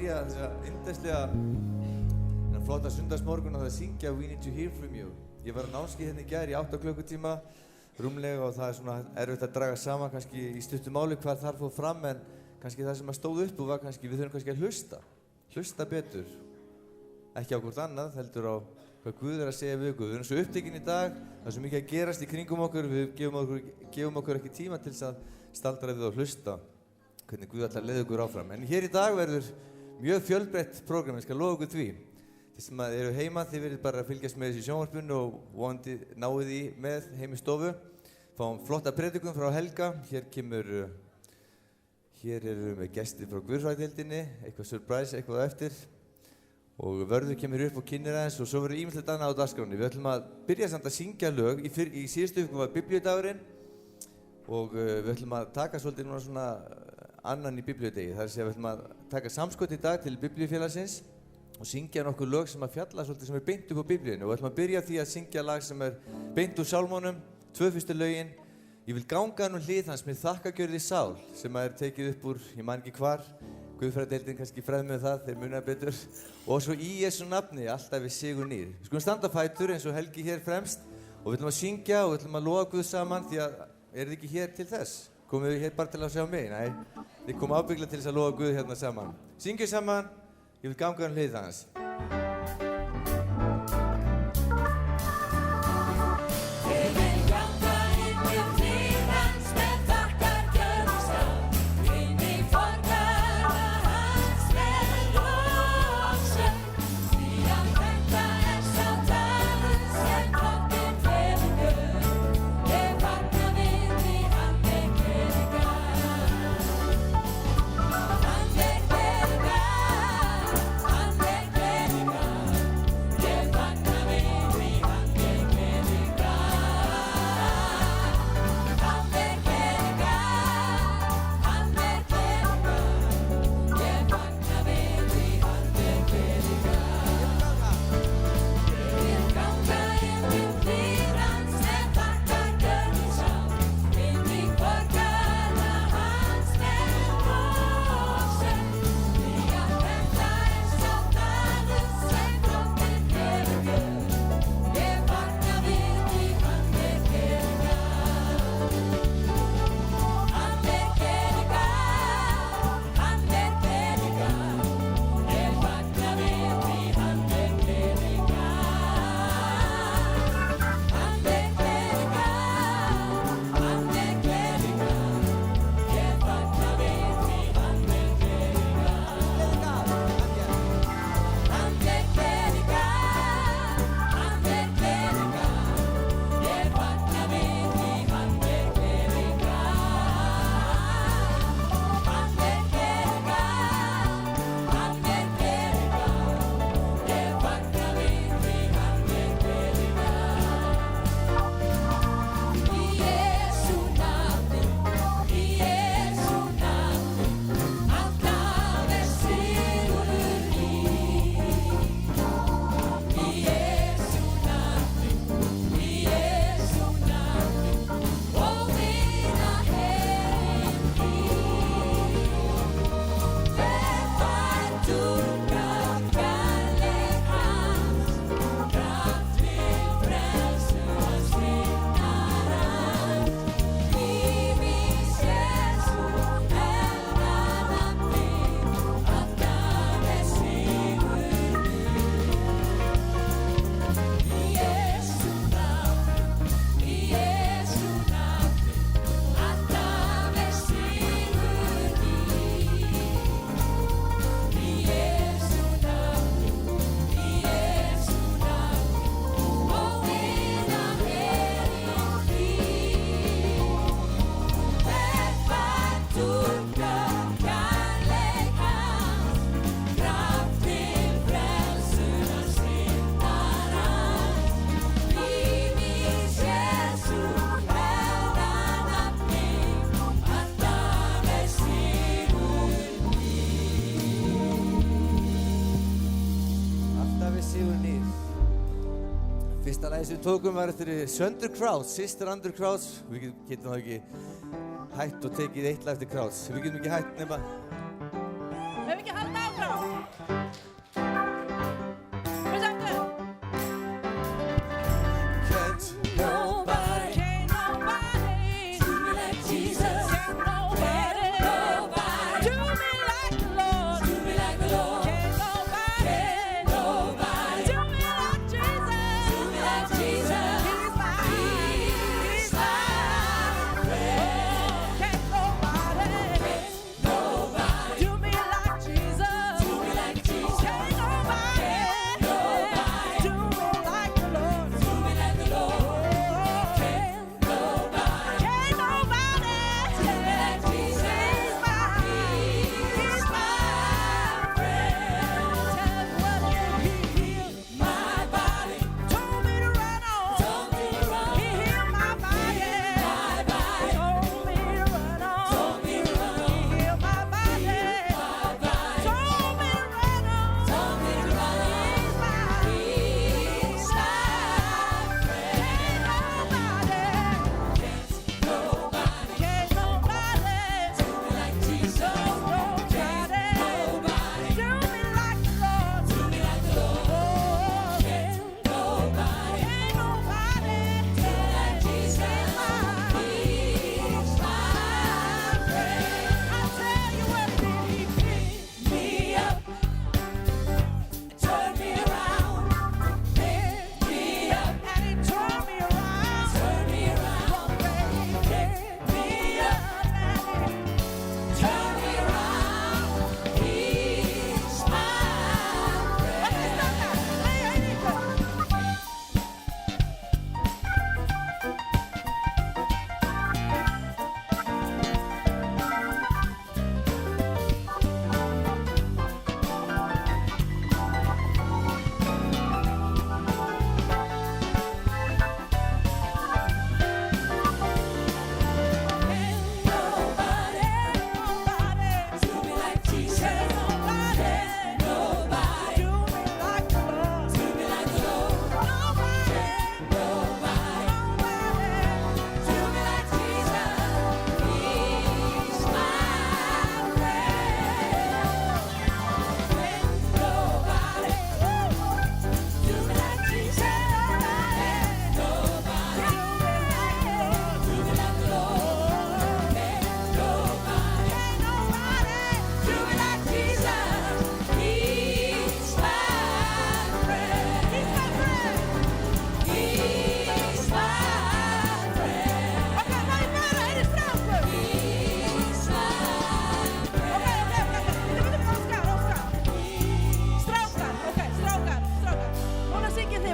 byrja þessa yndislega flotta sundagsmorgun að syngja We Need to Hear From You. Ég var á námskeið hérna í gær í 8 klukkutíma rúmlega og það svona erfitt að draga saman kannski í stuttu máli hvað þar fór fram en kannski það sem stóð upp og var kannski við þurfum kannski að hlusta betur. Ekki á hvort annað, heldur á hvað Guð að segja við okkur. Við erum svo upptekinn í dag, það er svo mikið að gerast í kringum okkur, við gefum okkur ekki tíma til þess að staldra við og hlusta hvernig Guð ætlar að leiða okkur áfram. En hér í dag verður mjög fjölbreytt prógram, ég skal lofa okkur því. Þið sem eru heima, þið verðið bara að fylgjast með þessu sjónvarpinu og vonandi náið því með heim í stofu. Fáum flotta predikun frá Helga, hér erum við gestir frá Guðfræðideildinni, eitthvað surprise, eitthvað á eftir. Og Vörður kemur upp og kynnir aðeins og svo verður ýmislegt annað á dagskráni. Við ætlum að byrja samt að syngja lög. Í síðustu viku var biblíudagurinn og við ætlum að taka svolítið núna svona annan í biblíudegi. Það er að segja við ætlum að taka samskot í dag til biblíufélagsins og syngja nokkur lög sem að fjalla svolítið sem beint upp á biblíunni. Og við ætlum að byrja því að syngja lag sem beint úr sálmónum, 2 fyrstu lögin. Ég vil ganga hlið hans með þakkagjörð í sál sem tekið upp úr, ég man ekki hvar. Guðfræðideildin kannski fræð með það, þeir muna betur. Og svo í Jesú nafni, alltaf við sigur nýr. Við skulum standa á fætur eins og Helgi hér fremst og við ætlum að syngja og við ætlum að lofa Guð saman því að þið ekki hér til þess? Komum við hér bara til að sjá mig? Nei, þið komum ábyggilega til þess að lofa Guð hérna saman. Syngjum saman, ég vil ganga hlið hans. Fyrsta lagi sem við tókum var eftir Sönder Krauts, Sister Under Krauts. Við getum þá ekki hætt og tekið eitt lag eftir Krauts. Við getum ekki hætt nema... Höfum ekki halda áfram?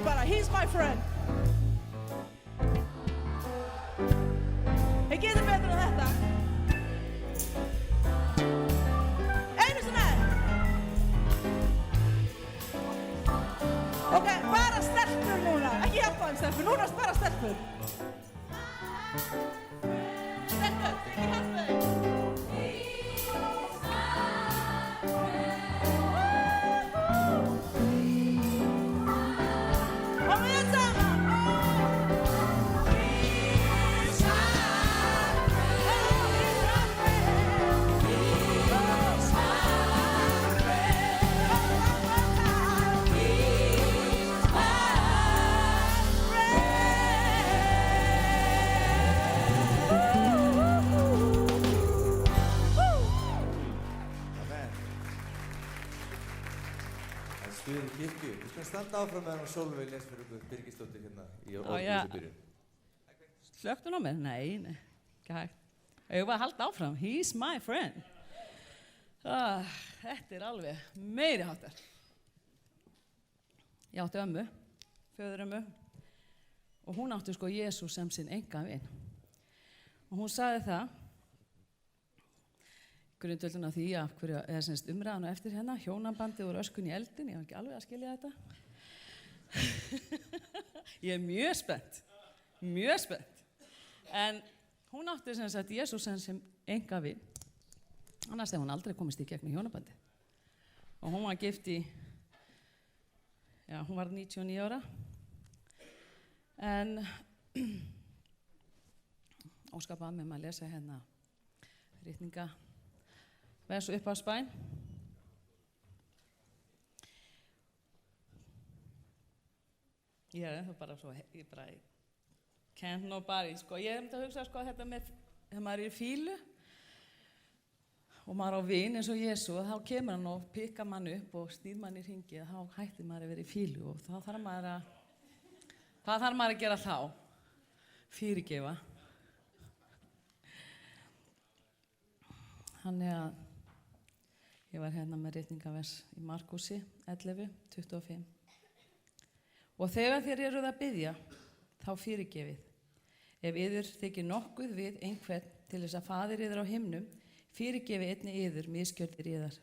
bara, he's my friend. Ég getur betur en þetta. Einu sem Ok, bara stelpur núna. Ekki hjálpa þeim stelpur, núna bara stelpur. Stelpur, ekki hjálpa þeim. Standa áfram með hann og Sólveig les fyrir okkur Birgisdóttir hérna í orðlýsubyrjun. Slökktu hún á mér? Nei, ekki hægt. Ég var að halda áfram. He's my friend. Þetta alveg meiri háttar. Ég átti ömmu, föðurömmu, og hún átti sko Jesús sem sinn einkavin. Og hún sagði það, grundvöldin af því af hverju, eða semst umræðan og eftir hérna, hjónabandið úr öskun í eldin, ég var ekki alveg að skilja þetta. Ég mjög spennt. En hún átti sem sagt Jesús sem einkavin, annars hefði hún aldrei komist í gegnum hjónabandið. Og hún var gift í, hún var 99 ára, en Óskar bað mig að lesa hérna ritninga vers upp á spæn. Ég það bara svo, ég bara can't nobody, sko. Ég myndi að hugsa, sko, þetta með, þegar maður í fílu og maður á vin eins og Jesú, þá kemur hann og pikkar mann upp og snýr mann í hringi, þá hættir maður að vera í fílu og þá þarf maður að gera þá? Fyrirgefa. Þannig að ég var hérna með ritningavers í Markúsi 11:25. Og þegar þér eruð að biðja, þá fyrirgefið. Ef yður þykir nokkuð við einhvern til þess að faðir yður á himnum, fyrirgefið einnig yður misgjörðir yðar.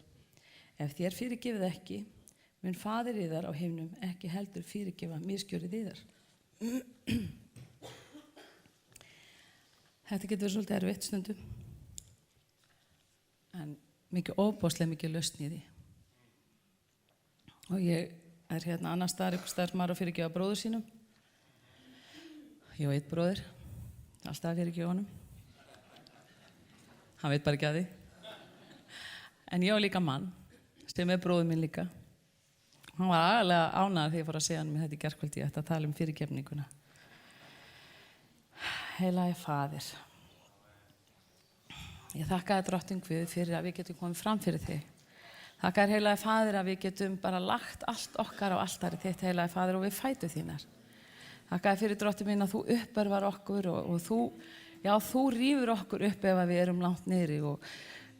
Ef þér fyrirgefið ekki, mun faðir yðar á himnum ekki heldur fyrirgefa misgjörðir yðar. Þetta getur verið svolítið erfitt stundum. En ofboðslega mikið lausn í því. Og ég hérna annar staðar, ykkur staðar maður að fyrirgefa bróður sínum. Ég á einn bróðir, alltaf að fyrirgefa honum. Hann veit bara ekki að því. En ég á líka mann, sem bróður minn líka. Hann var aðalega ánægður þegar ég fór að segja hann með þetta í gærkvöldi, ég ætti að tala fyrirgefninguna. Heilagi Faðir. Ég þakka drottinn Guð fyrir að við getum komið fram fyrir þig. Þakka heilagi Faðir að við getum bara lagt allt okkar á altarið þitt, heilagi Faðir, og við fætur þínar. Þakka fyrir drottinn minn að þú uppörvar okkur og þú rífur okkur upp ef við erum langt niðri og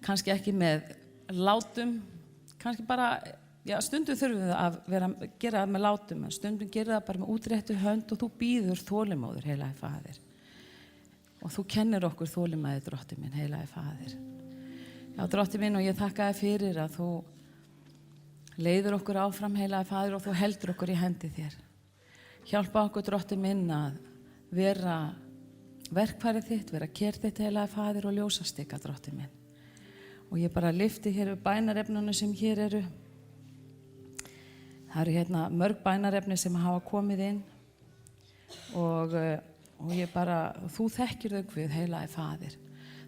kannski ekki með látum, kannski bara, stundum þurfum við að gera það með látum, en stundum gerir það bara með útréttu hönd og þú býður þolinmóður, heilagi Faðir. Og þú kennir okkur þolinmæði, drottinn minn, heilagi Faðir. Já, drottinn minn, og ég þakka þér fyrir að þú leiðir okkur áfram, heilagi Faðir, og þú heldur okkur í hendi þér. Hjálpa okkur, drottinn minn, að vera verkfærið þitt, vera kyrr þitt, heilagi Faðir, og ljósastika, drottinn minn. Og ég bara lyfti hér við bænarefnunum sem hér eru. Það eru hérna mörg bænarefni sem hafa komið inn og ég bara, þú þekkir þau Guð, heilagi Faðir.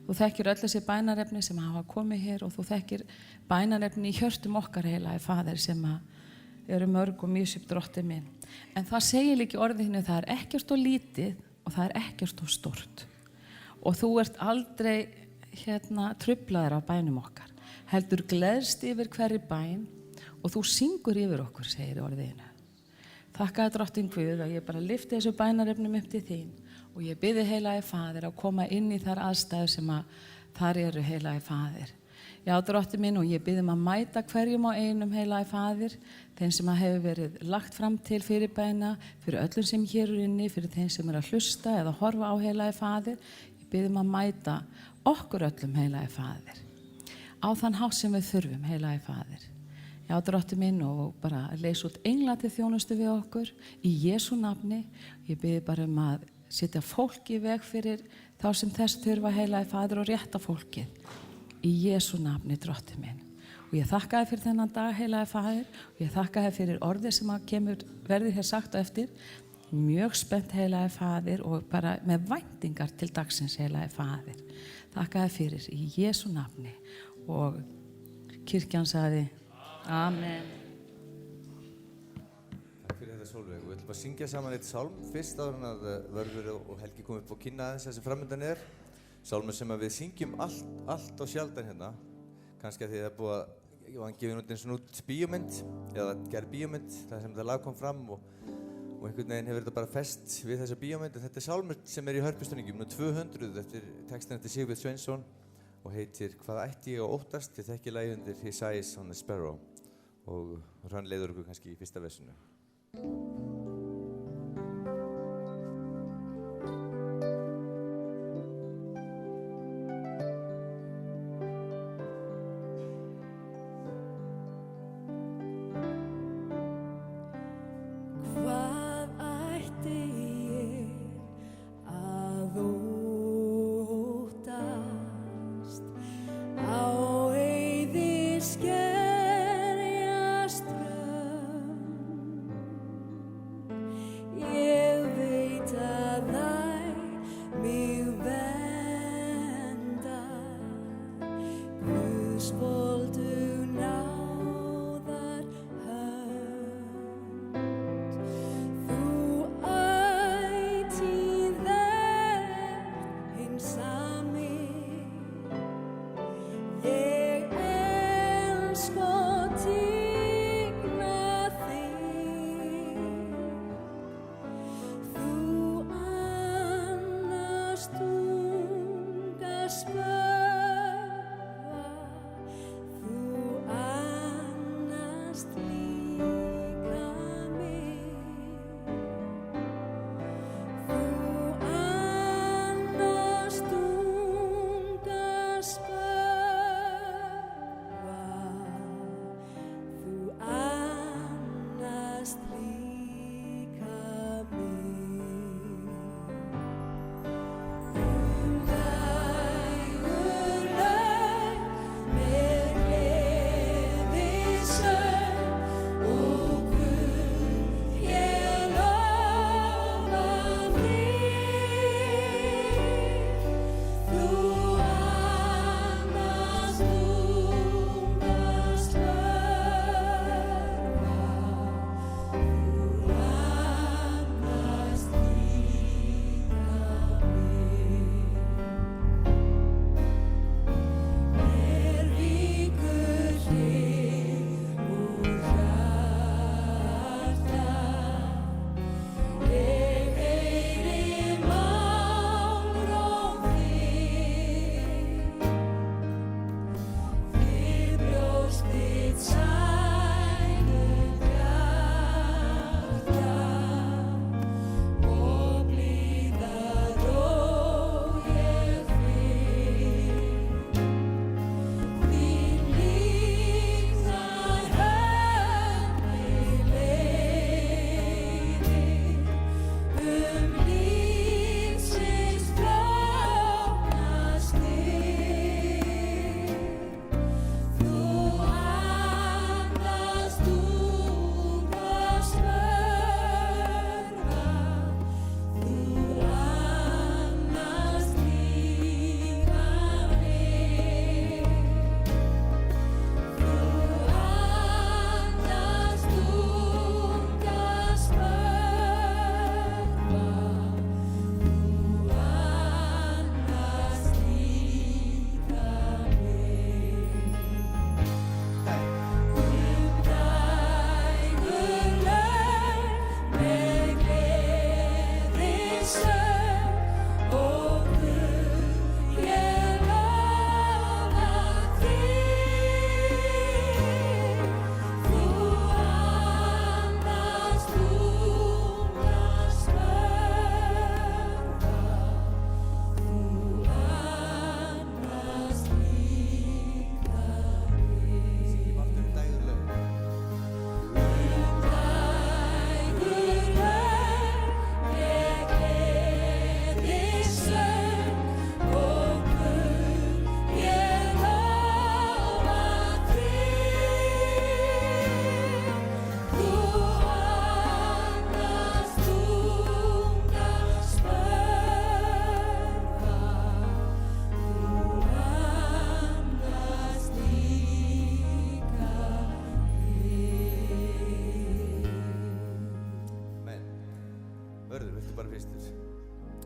Þú þekkir öll þessi bænarefni sem hafa komið hér og þú þekkir bænarefni í hjörtum okkar, heilagi Faðir, sem eru mörg og misjöfn, drottinn minn. En það segir líka í orðinu, það er ekkert og lítið og það er ekkert og stort. Og þú ert aldrei truflaður á bænum okkar. Heldur gleðst yfir hverri bæn og þú syngur yfir okkur, segir í orðinu. Þakka þér, drottinn Guð, að ég bara lyfti þessu bænarefnum upp til þín og ég biði, heilagi Faðir, að koma inn í þær aðstæður sem þar eru, heilagi Faðir. Já, Drottinn minn, og ég bið að mæta hverjum á einum, heilagi Faðir, þeim sem hefur verið lagt fram til fyrirbæna, fyrir öllum sem hér eru inni, fyrir þeim sem að hlusta eða horfa á, heilagi Faðir. Ég bið að mæta okkur öllum, heilagi Faðir, á þann hátt sem við þurfum, heilagi Faðir. Já, Drottinn minn, og bara leysa út engla til þjónustu við okkur í Jesú nafni. Ég bið bara að setja fólk í veg fyrir þá sem þess þurfa, heilagi Faðir, og rétta fólkið í Jesú nafni, Drottinn minn. Og ég þakka þér fyrir þennan dag, heilagi Faðir, og ég þakka þér fyrir orðið sem verður hér sagt á eftir. Mjög spennt, heilagi Faðir, og bara með væntingar til dagsins, heilagi Faðir. Þakka þér fyrir í Jesú nafni. Og kirkjan sagði Amen. Takk fyrir þetta, Sólveig. Við ætlum að syngja saman eitt sálm fyrst áður en að Vörður og Helgi kom upp og kynna aðeins það sem framöndan er. Sálmur sem við syngjum allt og sjaldan hérna. Kannski að því það er búið að hann gefið út eins og út bíómynd, eða gerð bíómynd, þar sem þetta lag kom fram og einhvern veginn hefur þetta bara fest við þessa bíómynd. Þetta er sálmur sem er í hörpustunningjum, 200 eftir textin eftir Sigurð Sveinsson og heitir Hvað ætti ég að óttast? Þið þekkið lagið undir His Eyes on a Sparrow. Og hann leiður okkur kannski í fyrsta versinu.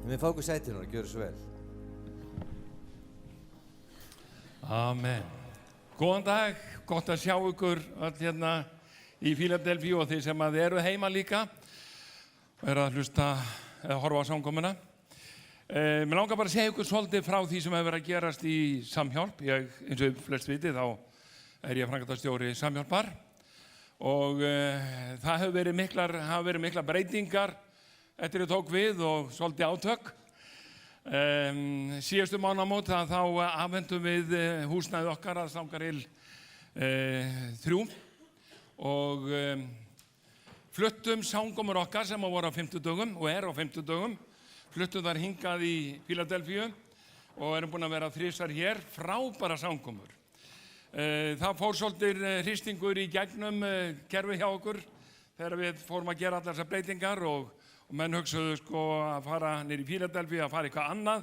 Við fá okkur sæti núna, gjörðu svo vel. Amen. Góðan dag, gott að sjá ykkur öll hérna í Fíladelfíu og þeir sem að eru heima líka og eru að hlusta eða horfa á samkomuna. Mér langar bara að segja ykkur svolítið frá því sem hefur verið að gerast í Samhjálp. Eins og flest vitið, þá er ég framkvæmdastjóri Samhjálpar og það hafa verið miklar breytingar eftir ég tók við og svolítið átök. Síðustu mánaðamót þá afhentum við húsnæðið okkar að Stangarhyl 3 og fluttum samkomur okkar sem voru á 50 dögum og er á 50 dögum. Fluttum þar hingað í Fíladelfíu og erum búin að vera 3 hér, frábæra samkomur. Það fór svolítið hristingur í gegnum kerfi hjá okkur þegar við fórum að gera allar þessar breytingar og menn hugsaðu að fara niður í Fíladelfíu að fara eitthvað annað.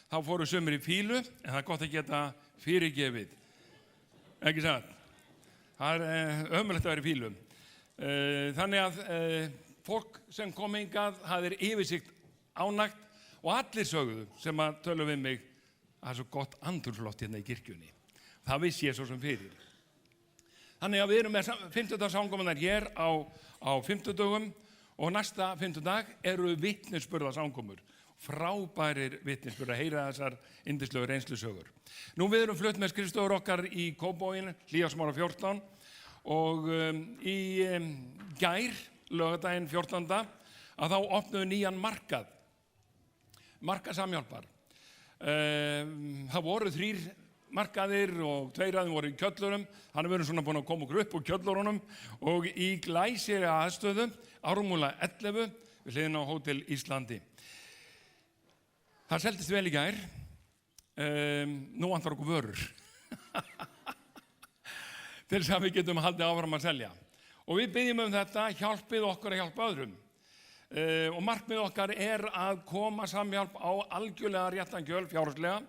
Þá fóru sumir í fílu, en það er gott að geta fyrirgefið. Ekki satt? Það er ömurlegt að vera í fílu. Þannig að fólk sem kom hingað hafði yfirsikt ánægt og allir sögðu sem að tölu við mig að það er svo gott andrúmsloft hérna í kirkjunni. Það vissi ég svo sem fyrir. Þannig að við erum með 50 samkomunar hér á 50 dögum og næsta 50 dag eru vitnisburðarsamkomur. Frábærir vitnisburðar, heyra þessar yndislegu reynslusögur. Nú við erum flutt með skrifstofur okkar í Kópavoginum, Hlíðarsmára 14 og í gær, laugardaginn 14. að þá opnuðu nýjan markað Samhjálpar. Það voru 3 markaðir og 2 af þeim voru í kjöllurum. Þannig við erum svona búin að koma okkur upp úr kjöllurunum og í glæsilega aðstöðu, Ármúla 11 við hliðina á Hótel Íslandi. Það seldist vel í gær. Nú vantar okkur vörur. Til þess að við getum haldið áfram að selja. Og við byggjum þetta, hjálpið okkur að hjálpa öðrum. Og markmið okkar er að koma Samhjálp á algjörlega réttan kjöl fjárhagslega.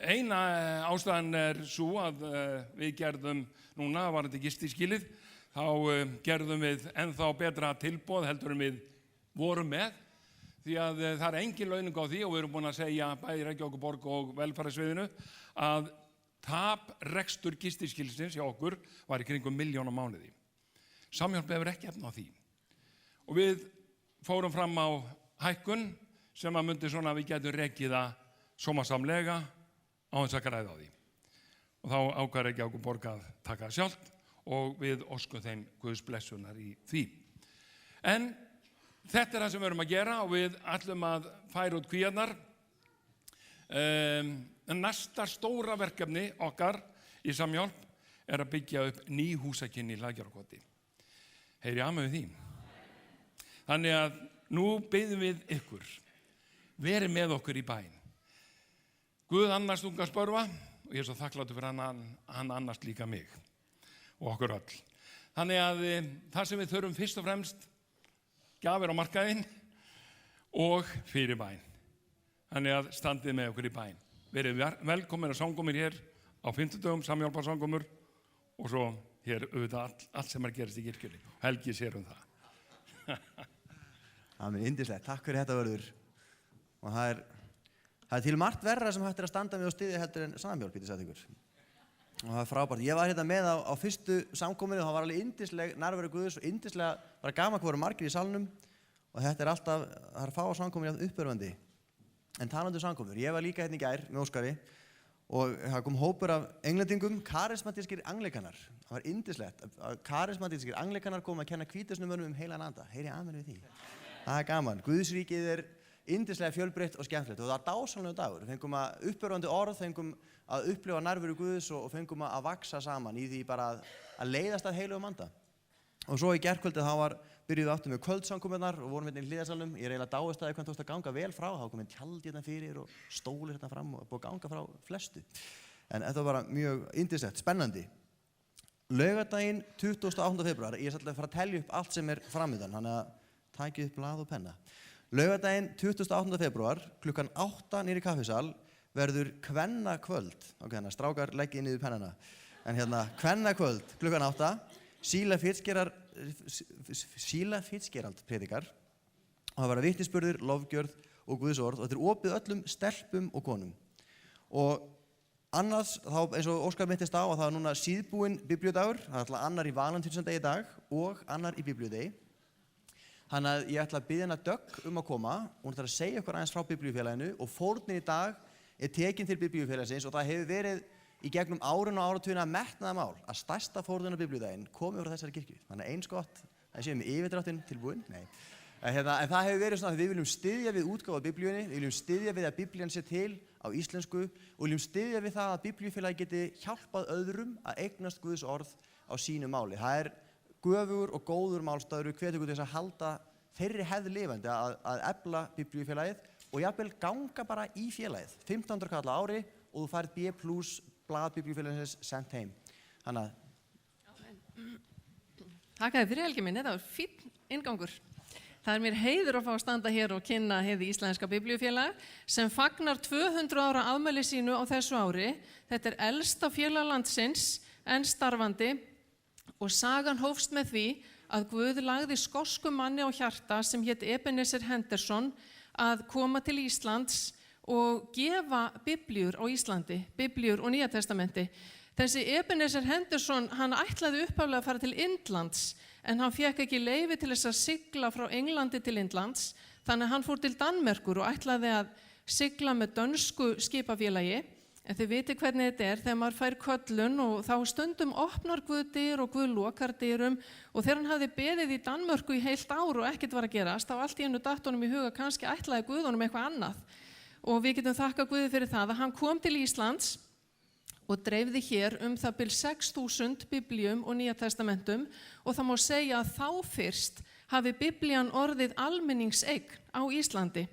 Eina ástæðan er svo að við gerðum núna, var þetta gistiskilið, þá gerðum við ennþá betra tilboð heldur en við vorum með, því að það er engin launung á því og við erum búin að segja bæði Reykjavíkurborg og velferðarsviðinu að tap rekstur gistiskilsins hjá okkur var í kringum 1 milljón á mánuði. Samhjálp hefur ekki efni á því. Og við fórum fram á hækkun sem að myndi svona að við getum rekið það sómasamlega á þess að græða á því. Og þá ákvað Reykjavíkurborg að taka það sjálft og við óskum þeim Guðs blessunar í því. En þetta er það sem við erum að gera og við ætlum að færa út kvíarnar. Næsta stóra verkefni okkar í Samhjálp er að byggja upp ný húsakynni í Lækjarkoti. Heyri amen við því. Þannig að nú biðjum við ykkur, verið með okkur í bæn. Guð annast unga spörfa og ég er svo þakkláttur fyrir hann annast líka mig og okkur öll. Þannig að það sem við þurfum fyrst og fremst gjafir á markaðinn og fyrir bæn. Þannig að standið með okkur í bæn. Verið velkomin að samkomur hér á 50 dögum, Samhjálparsamkomur og svo hér auðvitað allt sem er gerist í kirkjunni. Helgi sér það. Amen, yndislegt. Takk fyrir þetta vörður. Og það er til margt verra sem hægt er að standa með og styðja heldur en Samhjálp, ég sagt ykkur. Og það er frábært. Ég var hérna með á fyrstu samkominu og það var alveg yndisleg nærveru Guðs og yndislega bara gaman hvað voru margir í salnum og þetta er alltaf, það er fá samkominu uppörvandi. En talandi samkomur, ég var líka hérna í gær með Óskari og það kom hópur af englendingum, karismatískir anglikanar. Það var yndislegt. Karismatískir anglikanar kom að kenna hvítasnumönum heilan anda. Heyri amen við því. Það er gaman. Guðsríkið er yndislega fjölbreytt og skemmtilegt og það er dásamlegur dagur. Við fengum að uppörvandi orð, fengum að upplifa nærveru Guðs og fengum að vaksa saman í því bara að leiðast að heilugum anda. Og svo í gærkvöldið þá byrjuðum við aftur með kvöldsamkomunnar og vorum hérna í Hlíðarsalnum. Ég er eiginlega dáist að hvernig tókst að ganga vel frá. Það kom inn tjald hérna fyrir og stólir hérna fram og búið að ganga frá flestu. En þetta var bara mjög yndislegt, spennandi. Laugardaginn 28. febrúar, ég ætla að fara að telja upp allt sem er framöndan, þannig að takið upp blað og penna. Laugardaginn 28. febrúar, klukkan 8 niðri í kaffisal, verður kvennakvöld. Ok, þannig að strákar leggið niður pennana. En hérna, kvennakvöld, klukkan 8, Sheila Fitzgerald predikar og það verða vitnisburður, lofgjörð og Guðs orð og þetta er opið öllum stelpum og konum. Og annars, þá eins og Óskar minntist á að það er núna síðbúinn biblíudagur, það er alltaf annar í valentínsdegi í dag og annar í biblíudegi. Þannig að ég ætla að biðja hana Dögg að koma og hún ætlar að segja okkur aðeins frá biblíufélaginu og fórnin í dag er tekin til biblíufélagsins og það hefur verið í gegnum árin og áratugina metnaðarmál að stærsta fórnin á biblíudaginn komi frá þessari kirkju. Þannig eins gott að séum við yfirdráttinn tilbúin. Nei. En það hefur verið svona að við viljum styðja við útgáfu af biblíunni, við viljum styðja við að biblían sé til á íslensku og viljum styðja við það að biblíufélagi geti hjálpað öðrum að eignast Guðs orð á sínu máli. Það er göfugur og góður málstaður, við hvetjum til þess að halda þeirri hefð lifandi að efla biblíufélagið og jafnvel ganga bara í félagið. 1500 kall á ári og þú færð B+ blað biblíufélagsins sent heim. Þannig að... Takk fyrir Helgi minn, þetta var fínn inngangur. Það er mér heiður að fá að standa hér og kynna Hið íslenska biblíufélag sem fagnar 200 ára afmæli sínu á þessu ári. Þetta er elsta félag landsins en starfandi og sagan hófst með því að Guð lagði skoskum manni á hjarta sem hét Ebenezer Henderson að koma til Íslands og gefa biblíur á Íslandi, biblíur og Nýja testamenti. Þessi Ebenezer Henderson, hann ætlaði upphaflega að fara til Indlands en hann fékk ekki leyfi til þess að sigla frá Englandi til Indlands þannig að hann fór til Danmerkur og ætlaði að sigla með dönsku skipafélagi. En þið viti hvernig þetta er þegar maður fær köllun og þá stundum opnar Guð dyr og Guð lokar dyrum og þegar hann hafði beðið í Danmörku í heilt ár og ekkert var að gerast, þá allt í einu datt honum í huga kannski ætlaði Guð honum eitthvað annað. Og við getum þakkað Guði fyrir það að hann kom til Íslands og dreifði hér það bil 6.000 biblíum og Nýja testamentum og það má segja að þá fyrst hafi biblían orðið almenningseign á Íslandi.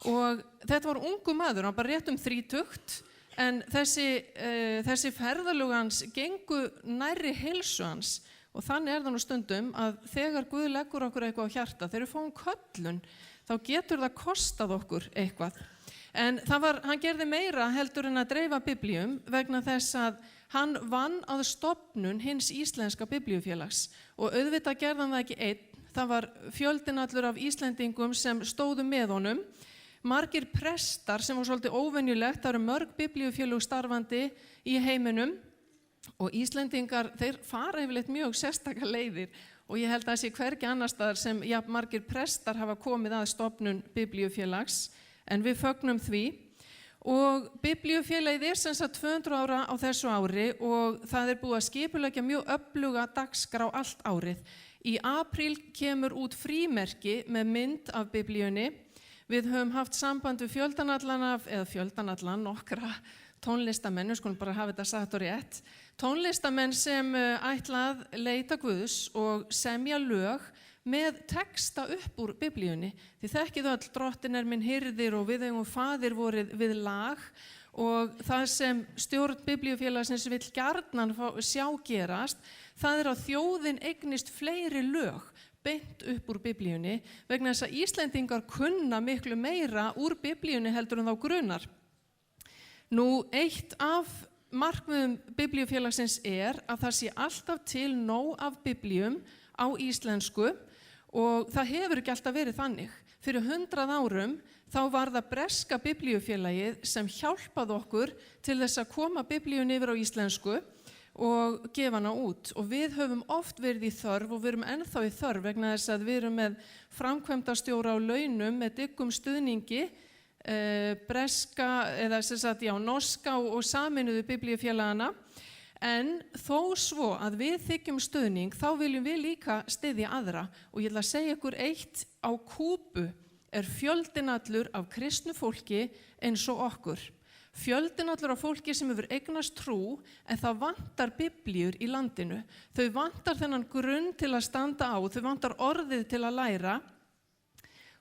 Og þetta var ungu maður, hann bara rétt 30. En þessi ferðalög hans gengu nærri heilsu hans og þannig er það nú stundum að þegar Guð leggur okkur eitthvað á hjarta, þegar við fáum köllun, þá getur það kostað okkur eitthvað. En hann gerði meira heldur en að dreifa biblíum vegna þess að hann vann að stofnun hins íslenska biblíufélags og auðvitað gerði hann það ekki einn, það var fjöldinn allur af Íslendingum sem stóðu með honum. Margir prestar sem var svolítið óvenjulegt, það eru mörg biblíufélög starfandi í heiminum og Íslendingar, þeir fara yfirleitt mjög sérstakar leiðir og ég held að það sé hvergi annar staðar sem margir prestar hafa komið að stofnun biblíufélags en við fögnum því. Og biblíufélagið er sem sagt 200 ára á þessu ári og það er búið að skipuleggja mjög öfluga dagskrá allt árið. Í apríl kemur út frímerki með mynd af biblíunni. Við höfum haft samband við fjöldanallan nokkra tónlistamenn, við skulum bara hafa þetta sagt og rétt. Tónlistamenn sem ætlað leita Guðs og semja lög með texta upp úr biblíunni. Þið þekkið öll, Drottinn er minn hirðir og við eigum faðir vorið við lag og það sem stjórn biblíufélagsins vill gjarnan sjá gerast, það er að þjóðin eignist fleiri lög beint upp úr biblíunni vegna þess að Íslendingar kunna miklu meira úr biblíunni heldur en þá grunar. Nú, eitt af markmiðum biblíufélagsins er að það sé alltaf til nóg af biblíum á íslensku og það hefur ekki alltaf verið þannig. Fyrir 100 árum þá var það breska biblíufélagið sem hjálpaði okkur til þess að koma biblíunni yfir á íslensku og gefa hana út og við höfum oft verið í þörf og við erum ennþá í þörf vegna þess að við erum með framkvæmdastjóra á launum með dyggum stuðningi breska eða norska og sameinuðu biblíufélagana en þó svo að við þiggjum stuðning þá viljum við líka styðja aðra og ég ætla að segja ykkur eitt, á Kúbu er fjöldinn allur af kristnu fólki eins og okkur. Fjöldinn allur af fólki sem hefur eignast trú en það vantar biblíur í landinu. Þau vantar þennan grunn til að standa á, þau vantar orðið til að læra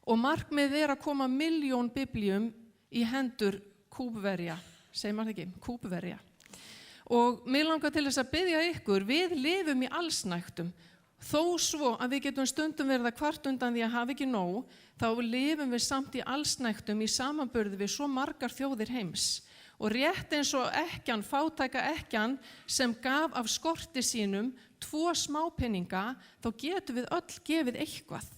og markmiðið er að koma 1 milljón biblíum í hendur Kúbverja, segir maður ekki, Kúbverja. Og mig langar til þess að biðja ykkur, við lifum í allsnægtum. Þó svo að við getum stundum verið að kvart undan því að hafa ekki nóg, þá lifum við samt í allsnægtum í samanburði við svo margar þjóðir heims. Og rétt eins og ekkjan, fátæka ekkjan sem gaf af skorti sínum 2 smápeninga, þá getum við öll gefið eitthvað.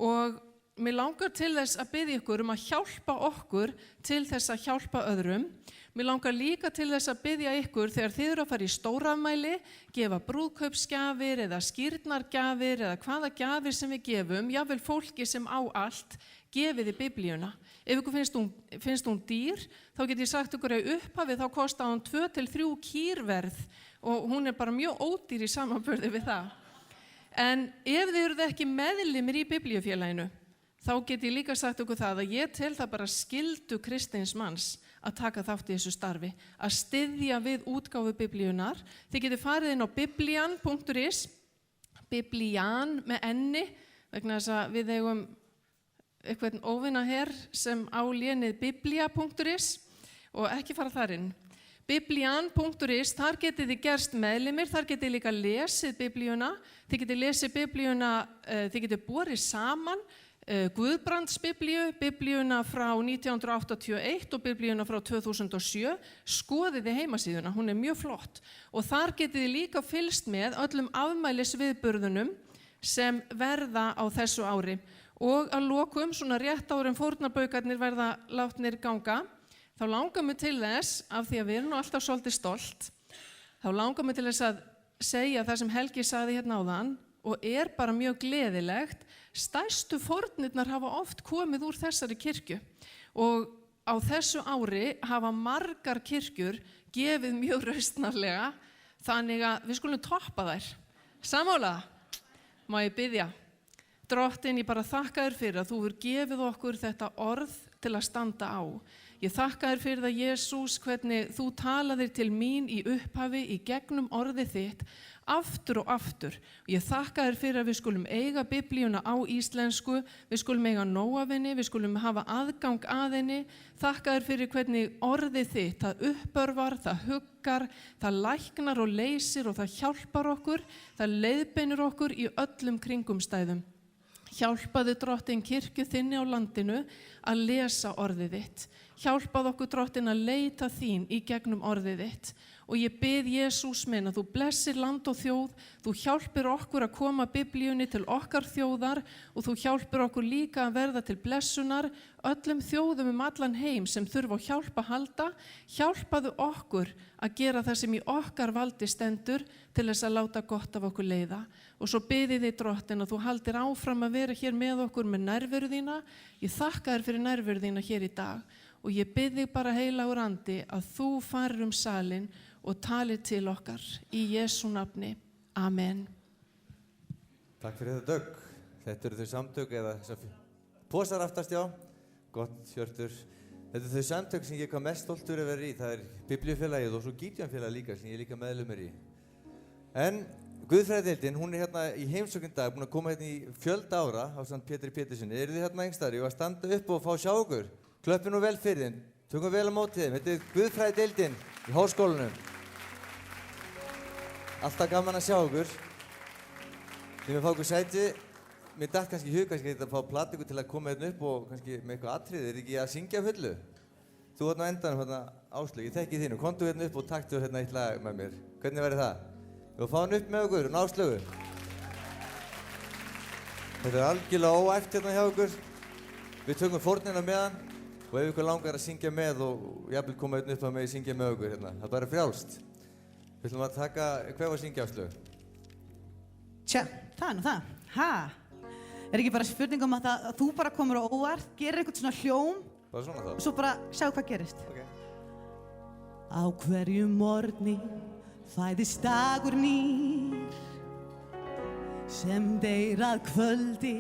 Og mér langar til þess að biðja ykkur að hjálpa okkur til þess að hjálpa öðrum. Mér langar líka til þess að biðja ykkur þegar þið eru að fara í stórafmæli, gefa brúðkaupsgjafir eða skírnargjafir eða hvaða gjafir sem við gefum, jafnvel fólki sem á allt, gefið í Biblíuna. Ef ykkur finnst hún dýr, þá get ég sagt ykkur að upphafi þá kostar hún 2 til 3 kýrverð og hún bara mjög ódýr í samanburði við það. En ef þið eruð ekki meðlimir í Biblíufélaginu, þá get ég líka sagt ykkur það að ég tel það bara skyldu kristins manns að taka þátt í þessu starfi, að styðja við útgáfu Biblíunar. Þið getið farið inn á biblian.is, biblian með enni, vegna þess að við eigum eitthvað óvinna hér sem á lénið biblia.is og ekki fara þar inn. Biblian.is, þar getið þið gerst meðlimir, þar getið þið líka lesið Biblíuna, þið getið lesið Biblíuna, þið getið borið saman Guðbrandsbiblíu, Biblíuna frá 1981 og Biblíuna frá 2007, skoðið þið heimasíðuna, hún mjög flott og þar getið þið líka fylgst með öllum afmælisviðburðunum sem verða á þessu ári og að lokum, svona rétt árum fórnarbaukarnir verða látnir ganga, þá langar mig til þess, af því að við erum nú alltaf svolítið stolt, þá langar mig til þess að segja það sem Helgi sagði hérna áðan og bara mjög gleðilegt. Stærstu fórnirnar hafa oft komið úr þessari kirkju og á þessu ári hafa margar kirkjur gefið mjög rausnarlega, þannig að við skulum toppa þær. Sammála, má ég biðja. Drottinn, ég bara þakka þér fyrir að þú hefur gefið okkur þetta orð til að standa á. Ég þakka þér fyrir það, Jesús, hvernig þú talaðir til mín í upphafi í gegnum orðið þitt, aftur og aftur. Ég þakka þér fyrir að við skulum eiga Biblíuna á íslensku, við skulum eiga nóg af henni, við skulum hafa aðgang að henni. Þakka þér fyrir hvernig orðið þitt, það uppörvar, það huggar, það læknar og leysir og það hjálpar okkur, það leiðbeinir okkur í öllum kringumstæðum. Hjálpaðu Drottinn kirkju þinni á landinu að lesa orðið þitt. Hjálpaðu okkur Drottinn að leita þín í gegnum orðið þitt. Og ég bið Jesús minn að þú blessir land og þjóð, þú hjálpir okkur að koma Biblíunni til okkar þjóðar og þú hjálpir okkur líka að verða til blessunar öllum þjóðum allan heim sem þurfa á hjálp að halda. Hjálpaðu okkur að gera það sem í okkar valdi stendur til þess að láta gott af okkur leiða. Og svo biðið þig Drottinn að þú haldir áfram að vera hér með okkur með nærveru þína. Ég þakka þér fyrir nærveru þína hér í dag og ég bið þig bara heilagur andi að þú farir salinn og talir til okkar í Jesú nafni. Amen. Takk fyrir þetta Dögg. Þetta eru þau samtök eða posar aftast, já. Gott, Hjörtur. Þetta eru þau samtök sem ég hvað mest stoltur að vera í. Það Biblíufélagið og svo Gideonfélagið líka sem ég líka meðlumur í. En Guðfræðideildin, hún hérna í heimsókn dag, búin að koma hérna í fjölda ára á samt Pétri Péturssoni. Eru þið hérna einhverstaðar? Ég var að standa upp og fá sjá okkur. Klöppið nú vel fyrir þeim. Tökum vel á móti þeim. Þetta Guðfræðideildin í Háskólanum. Alltaf gaman að sjá okkur. Þegar við fá okkur sæti, mér datt kannski í hug kannski að fá platiku til að koma hérna upp og kannski með eitthvað atriði. Ekki að syngja fullu? Þú hérna á endanum hérna Áslaug, ég þekki þínu. Komdu hérna upp og taktu hérna eitt lag með mér. Hvernig væri það? Ég var fáin upp með okkur, Áslaugu. Þetta algjörlega óæft hérna hjá okkur. Við tökum fórnina með hann og ef ykkur langar að syngja með og jafnvel koma hérna upp að með að syngja með okkur hérna. Það bara frjálst. Við ætlum að taka, hvað var að syngja Áslaug? Tja, það nú það. Ha? Ekki bara spurning að þú bara komur á óvart, gerir eitthvað svona hljóm Bara svona þá? og svo bara sjá hvað gerist. Ok. Á hverjum morgni fæðist dagur nýr sem deyr að kvöldi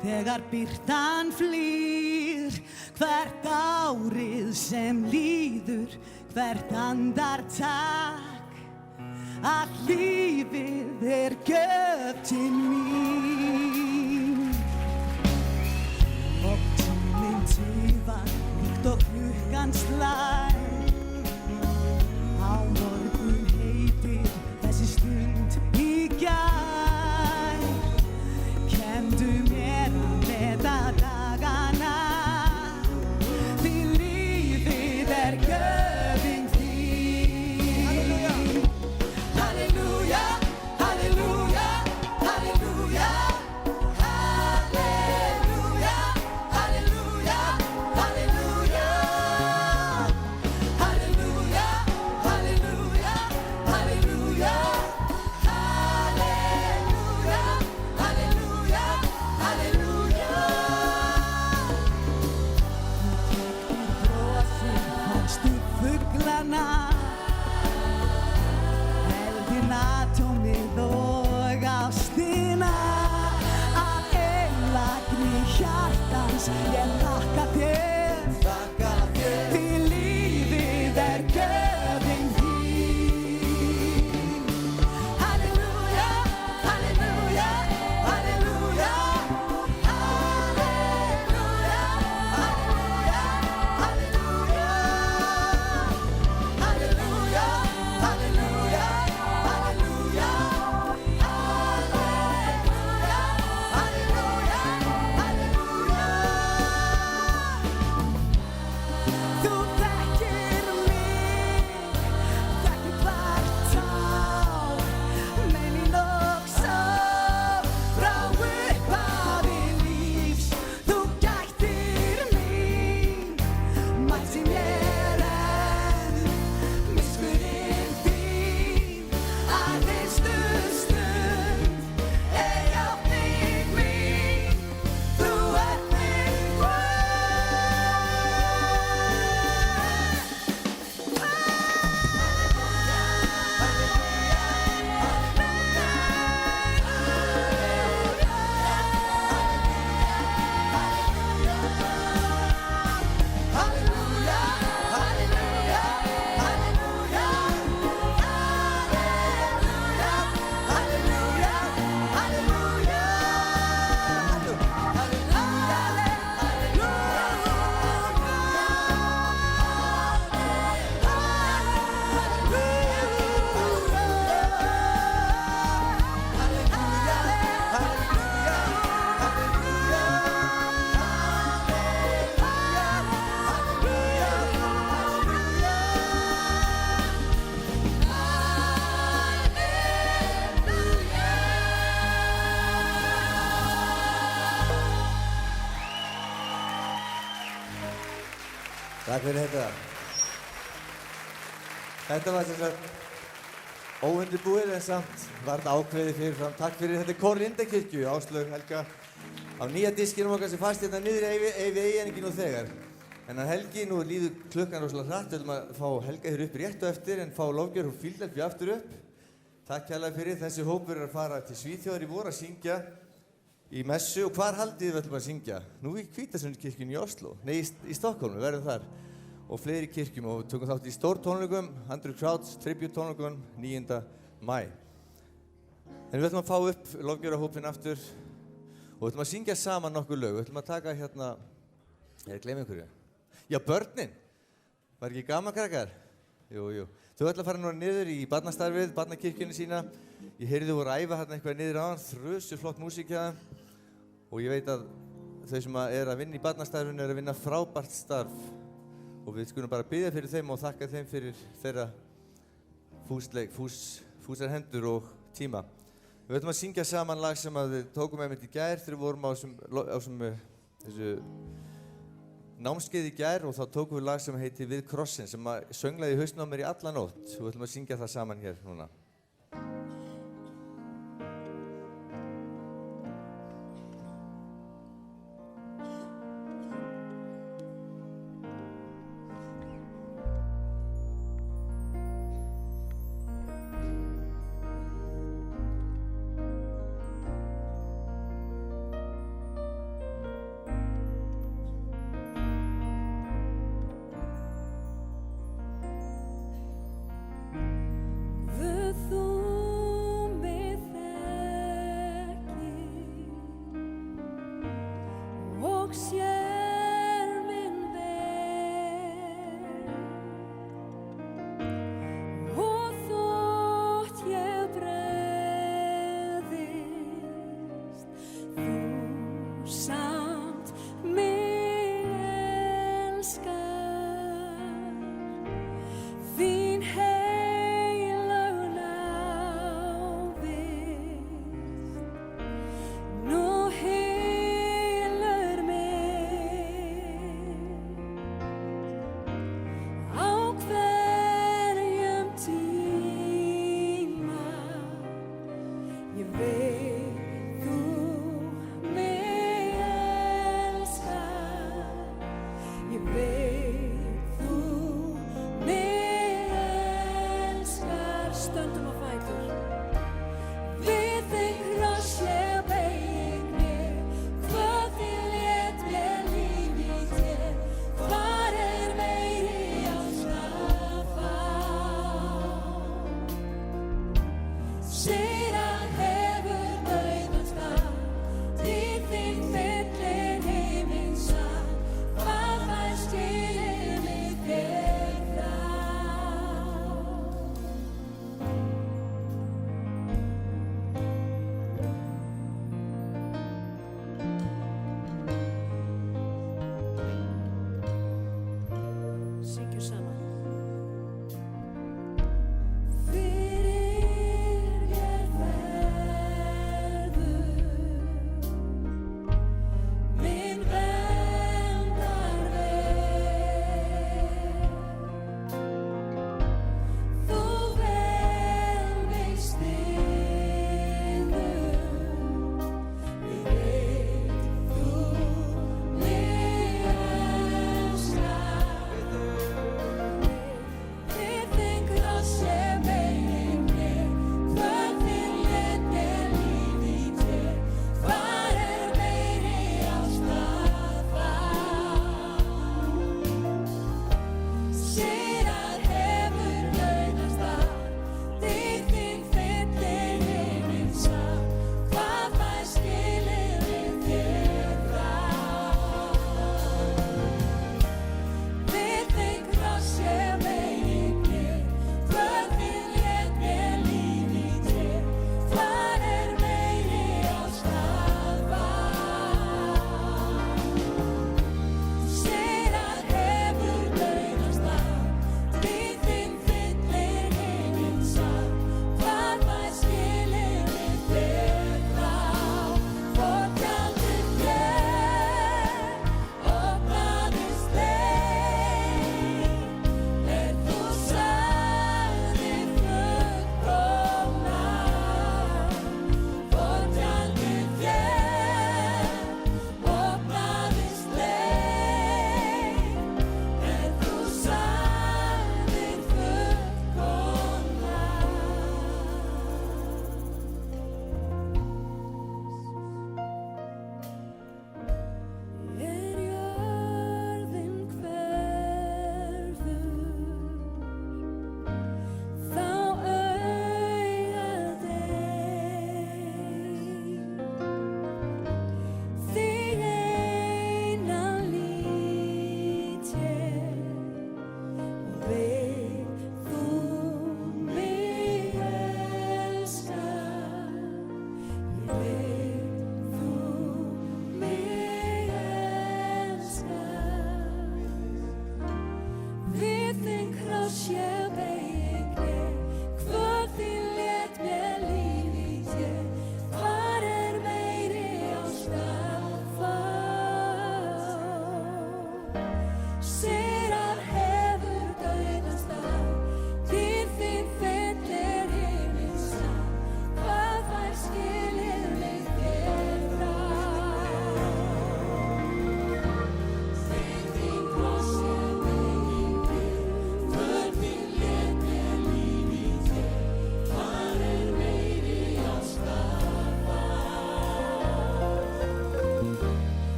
þegar birtan flýr. Hvert árið sem líður, hvert andartak, að lífið gjöf til mín. Og tíminn tifar líkt og klukkan slær. Á morgun heitir þessi stund í gær. Kenndu mér að meta dagana, því lífið gjöfin þín. Halleluja, halleluja, halleluja. Takk fyrir þetta. Þetta var sem sagt óundirbúið en samt var þetta ákveðið fyrirfram. Takk fyrir þetta Kór Lindakirkju, Áslaug Helga á nýja diskinum okkar sem fannst hérna niður Eyvi Eyjengi nú þegar. En að Helgi, nú líður klukkan rosalega hratt, við ætlum að fá Helga hér upp rétt og eftir en fá Lofgjörg og Fíldelfi aftur upp. Takk kærlega fyrir. Þessi hópur er að fara til Svíþjóðar í vor að syngja í messu og hvar haldið við ætlum að syngja? Nú í Hvítasundskirkjunni í Oslo, nei í Stokkólmi, verðum þar og fleiri kirkjum og við tökum þátt í stórtónleikum, 100 Crowds, tribute tónleikum 9. maí. En við ætlum að fá upp Lofgjörgahópinn aftur og við ætlum að syngja saman nokkur lög. Við ætlum að taka hérna, ég gleymi einhverju. Já, börnin. Var ekki gaman krakkar? Jú. Þau ætla að fara núna niður í barnastarfið, barnakirkjunni sína. Ég heyrði þau voru að æfa hérna eitthvað niður áðan, þrjusu flott músík hérna. Og ég veit að þau sem er að vinna í barnastarfinu er að vinna frábært starf. Og við skulum bara biðja fyrir þeim og þakka þeim fyrir þeirra fúsar hendur og tíma. Við ætlum að syngja saman lag sem við tókum einmitt í gær þegar við vorum á þessu námskeið í gær og þá tókum við lag sem heitir Við krossin sem sönglaði í hausnum á mér í alla nótt. Við ætlum að syngja það saman hér núna.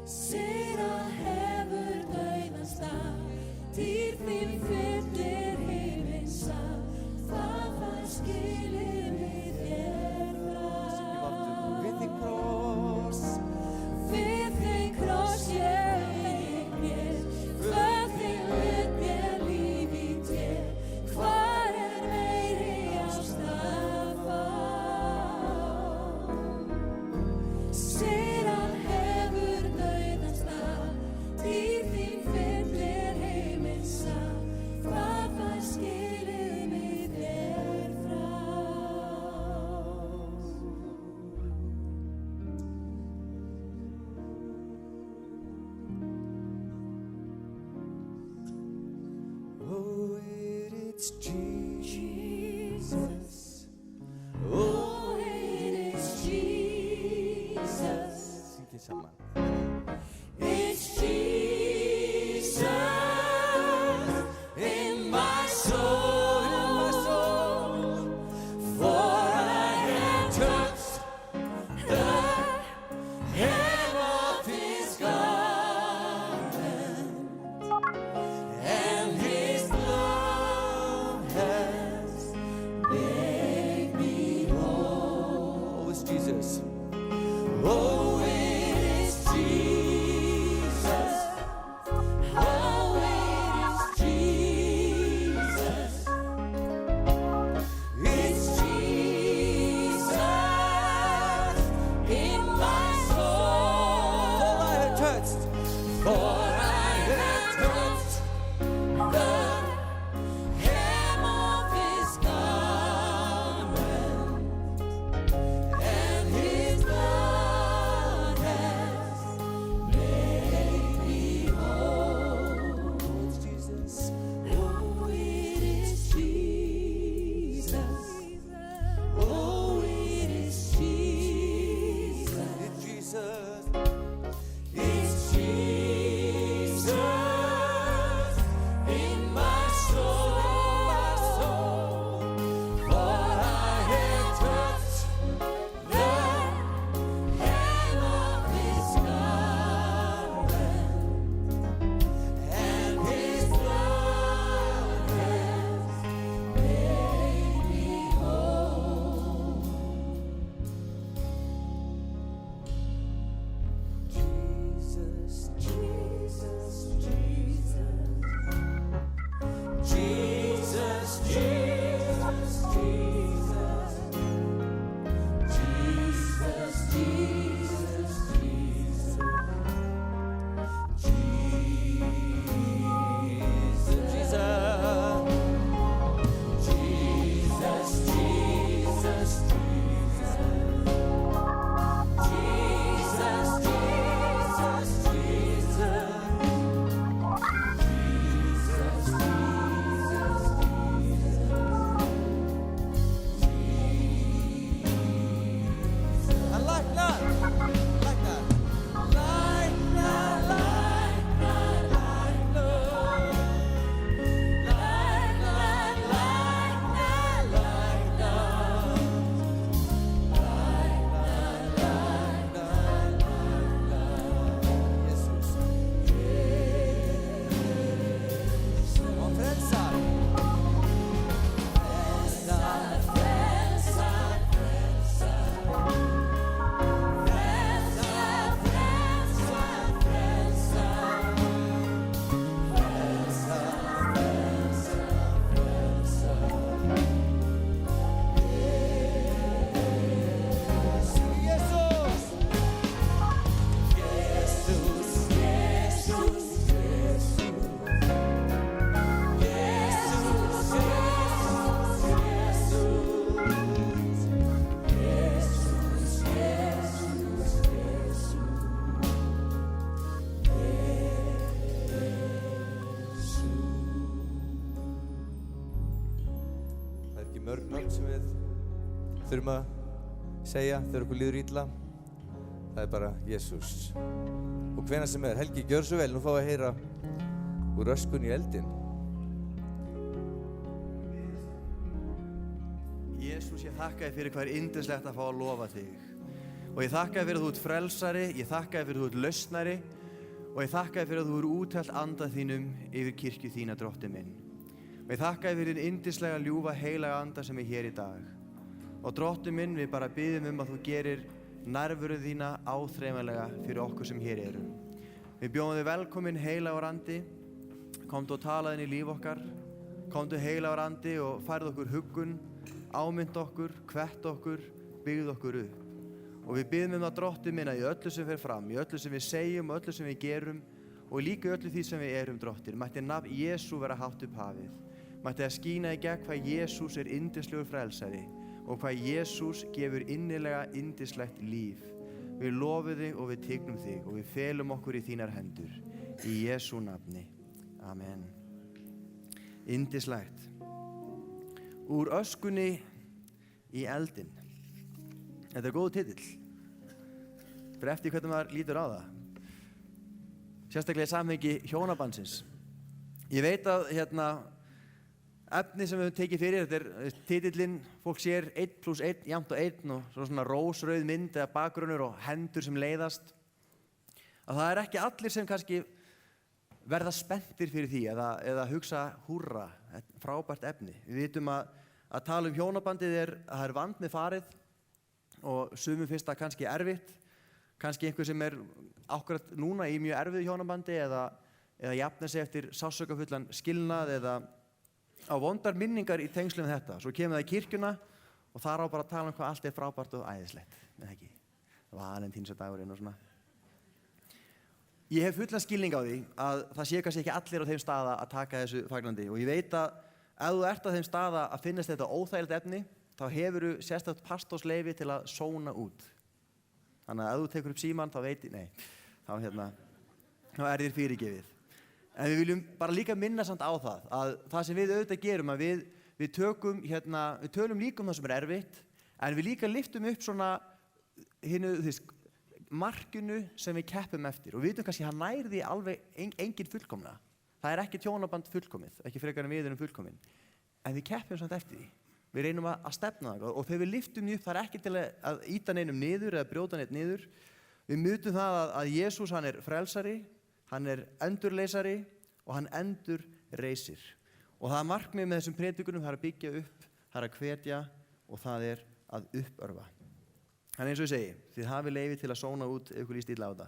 Sera hefur dauðans dag, dýr þín fyllir himins sal, það var skilið við þér frá. Við þig kross, Við þig kross ég mér, hvað þig lut mér líf í þér, hvar meiri ást að fá. Seran hefur dauðans dag, dýr þín fyllir himins sal, hvað var skilið við þér frá. oh, it's Jesus. Oh, it is Jesus. Syngið saman. It's Jesus in my soul, for I have touched the hem of His garment, and His blood has made me whole. Oh, it's Jesus. Oh, it is Jesus. Oh, it is Jesus. It's Jesus in my soul. For I have touched. For I have touched the hem of His garment, and His blood has made me whole. It's Jesus. Oh, it is Jesus. Oh, it is Jesus. It's Jesus. It's Jesus in my soul, for I have touched the hem of His garment, and His blood has made me whole. Jesus. Jesus, Jesus, Jesus, Jesus, Jesus, Jesus, Jesus, Jesus, And like that. Like that. Jesus. Og frelsar. Jesus. Það er ekki mörg nöfn sem við þurfum að segja þegar okkur líður illa. Það er bara Jesús. Og hvenær sem er, Helgi, gjör svo vel, nú fáum við að heyra úr öskun í eldin. Jesús, ég þakka þér fyrir hvað er yndislegt að fá að lofa þig. Og ég þakka þér fyrir að þú ert frelsari, ég þakka þér fyrir að þú ert lausnari og ég þakka þér fyrir að þú ert úthellt anda þínum yfir kirkju þína, Drottinn minn. Og ég þakka þér fyrir þinn yndislega ljúfa heilaga anda sem er hér í dag. Og Drottinn minn, við bara biðjum að þú gerir nærveru þína áþreifanlega fyrir okkur sem hér erum. Við bjóðum þig velkomin, heilagur andi. Komdu og talaðu inn í líf okkar. Komdu, heilagur andi, og færðu okkur huggun, ámynd okkur, hvett okkur, byggðu okkur upp. Og við biðjum að Drottinn minn, að í öllu sem fer fram, í öllu sem við segjum, öllu sem við gerum og líka í öllu því sem við erum, Drottinn, mætti nafn Jesú vera hátt upp hafið. Mætti það skína í gegn hvað Jesús er yndislegur frelsari og hvað Jesús gefur innilega yndislegt líf. Við lofum þig og við tignum þig og við felum okkur í þínar hendur. Í Jesú nafni. Amen. Yndislegt. Úr öskunni í eldinn. Þetta er góð titill. Fyrir eftir hvernig maður lítur á það. Sérstaklega í samhengi hjónabandsins. Ég veit að efni sem við höfum tekið fyrir, þetta er titillinn, fólk sér 1+1 jafnt og 1 og svona rósrauð mynd eða bakgrunnur og hendur sem leiðast. Að það er ekki allir sem kannski verða spenntir fyrir því eða hugsa húrra, frábært efni. Við vitum að tala um hjónabandið að það er vandmið farið og sumum finnst það kannski erfitt, kannski einhver sem er akkurat núna í mjög erfiðu hjónabandi eða jafnar sig eftir sársaukafullan skilnað eða á vondar minningar í tengslum við þetta. Svo kemur það í kirkjuna og þar á bara að tala um hvað allt er frábært og æðislegt, eða ekki? Valentínusardagurinn og svona. Ég hef fullan skilning á því að það sé kannski ekki allir á þeim staða að taka þessu fagnandi og ég veit að ef þú ert á þeim staða að finnast þetta óþægilegt efni, þá hefur þú sérstakt pastorsleyfi til að sóna út. Þannig að ef þú tekur upp símann, þá er þér fyrirgefið. En við viljum bara líka minna samt á að það sem við auðvitað gerum, að við tölum líka um það sem er erfitt, en við líka lyftum upp svona markinu sem við keppum eftir. Og við vitum kannski að hann nær því alveg engin fullkomna. Það er ekki hjónaband fullkomið, ekki frekar en við erum fullkomin. En við keppum samt eftir því. Við reynum að stefna það og þegar við lyftum því upp, það er ekki til að ýta neinum niður eða brjóta neitt niður. Við mutum það að Jesús, hann er frelsari, hann er endurleysari og hann endurreisir. Og það er markmið með þessum predikunum, það er að byggja upp, það er að hvetja og það er að uppörva. Þannig eins og ég segi, þið hafið leyfi til að sóna út ef ykkur líst illa á þetta.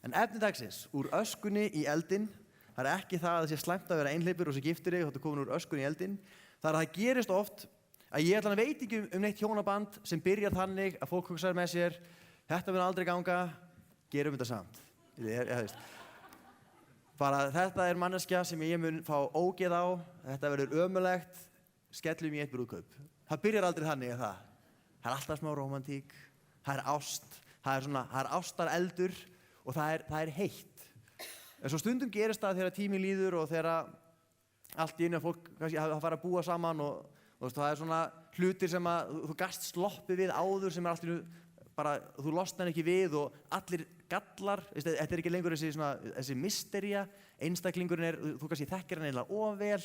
En efni dagsins, úr öskunni í eldinn, það er ekki það að það sé slæmt að vera einhleypur og sé giftur þig og þú komin úr öskunni í eldinn. Það er að það gerist oft að ég ætla að veit ekki neitt hjónaband sem byrjar þannig að fólk hugsaður með sér þetta mun aldrei ganga, gerum þetta samt. Bara þetta er manneskja sem ég mun fá ógeð á, þetta verður ömurlegt, skellum í eitt brúðkaup. Það byrjar aldrei þannig að það. Það er alltaf smá rómantík, það er ást, það er ástareldur og það er heitt. En svo stundum gerist það þegar tíminn líður og þegar allt í einu fólk kannski að fara að búa saman og það er svona hlutir sem að þú gast sloppið við áður sem er allt í einu bara, þú losnar ekki við og allir gallar, þetta er ekki lengur þessi mystería, einstaklingurinn þú kannski þekkir hann eiginlega of vel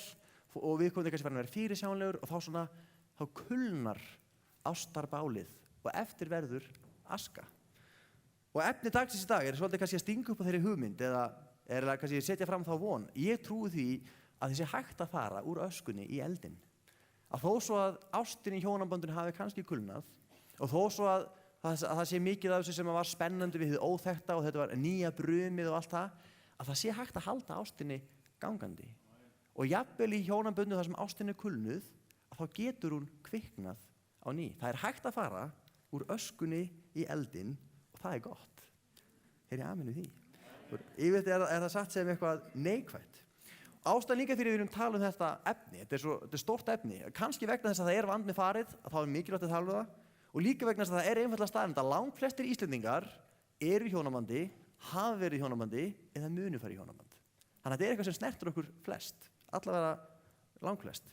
og viðkomandi kannski farin að vera fyrirsjáanlegur og þá kulnar ástarbálið og eftir verður aska. Og efni dagsins í dag er svolítið kannski að stinga upp á þeirri hugmynd eða kannski setja fram þá von. Ég trúi því að þessi hægt að fara úr öskunni í eldinn. Að þó svo að ástin í hjónabandinu hafi kannski kulnað og þó svo að það sé mikið af þessu sem var spennandi við hið óþekkta og þetta var nýja brumið og allt það, að það sé hægt að halda ástinni gangandi. Og jafnvel í hjónabandinu þar sem ástin er kulnuð, að þá getur hún kviknað á ný. Það er hægt að fara úr öskunni í eldinn og það er gott. Heyri amen við því. Yfirleitt er það satt sem eitthvað neikvætt. Ástæðan líka fyrir við erum tala um þetta efni, þetta er stórt efni, kannski vegna þess að það er vandmið farið, að þá er mikilvægt að tala um það, og líka vegna þess að það er einfaldlega staðreynd að langflestir Íslendingar eru í hjónabandi, hafa verið í hjónabandi eða munu fara í hjónaband. Þannig að þetta er eitthvað sem snertur okkur flest, allavega langflest.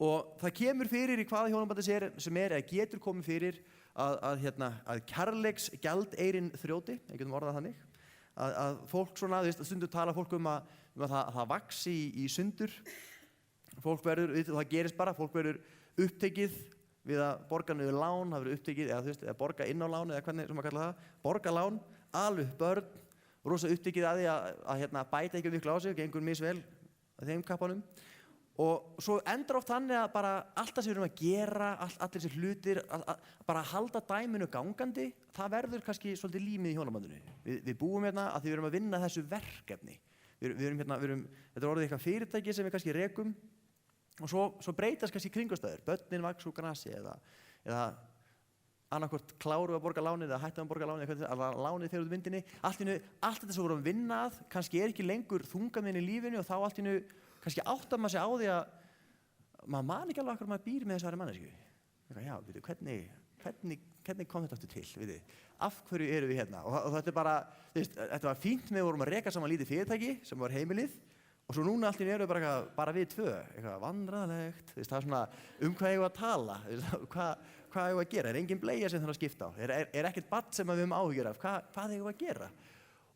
Og það kemur fyrir í hvaða hjónabandi sem er eða getur komið fyrir að kærleiksgjaldeyrin þrjóti, ég getum orðað þannig, að fólk svona, stundum tala fólk um að það vaxi í sundur, það gerist bara, fólk verður upptekið við að borga niður lán, það verið upptekið, eða borga inn á lán, eða hvernig sem maður kalla það, borga lán, ala upp börn, rosa upptekið að því að bæta ekki miklu á sig, gengur misvel að þeim kappanum. Og svo endur oft þannig að bara allt það sem við erum að gera, allir þessi hlutir, bara að halda dæminu gangandi, það verður kannski svolítið límið í hjónabandinu. Við búum hérna að því við erum að vinna þessu verkefni. Þetta er orðið eitthvað fyrirtæki sem við kannski rekum og svo breytast kannski kringumstæður. Börnin vaks úr grasi eða annarkvort kláru að borga lánið eða hættu að borga lánið, eða lánið fer út myndinni. Allt þetta sem við vorum að vinna að, kannski ekki lengur þungaminn í lífinu og þá allt í einu kannski áttar maður sig á því að maður man ekki alveg akkur maður býr með þessari mannesku. Já, veitu, hvernig kom þetta aftur til, veitu? Af hverju eru við hérna? Og þetta er bara, þetta var fínt með við vorum að reka saman lítið fyrirtæki sem var heimilið og svo núna allt í einu eru við bara við tvö, eitthvað vandræðalegt, það er svona hvað eigum við að tala, hvað eigum við að gera, engin bleia sem þarf að skipta á, ekkert barn sem við höfum áhyggjur af, hvað eigum við að gera?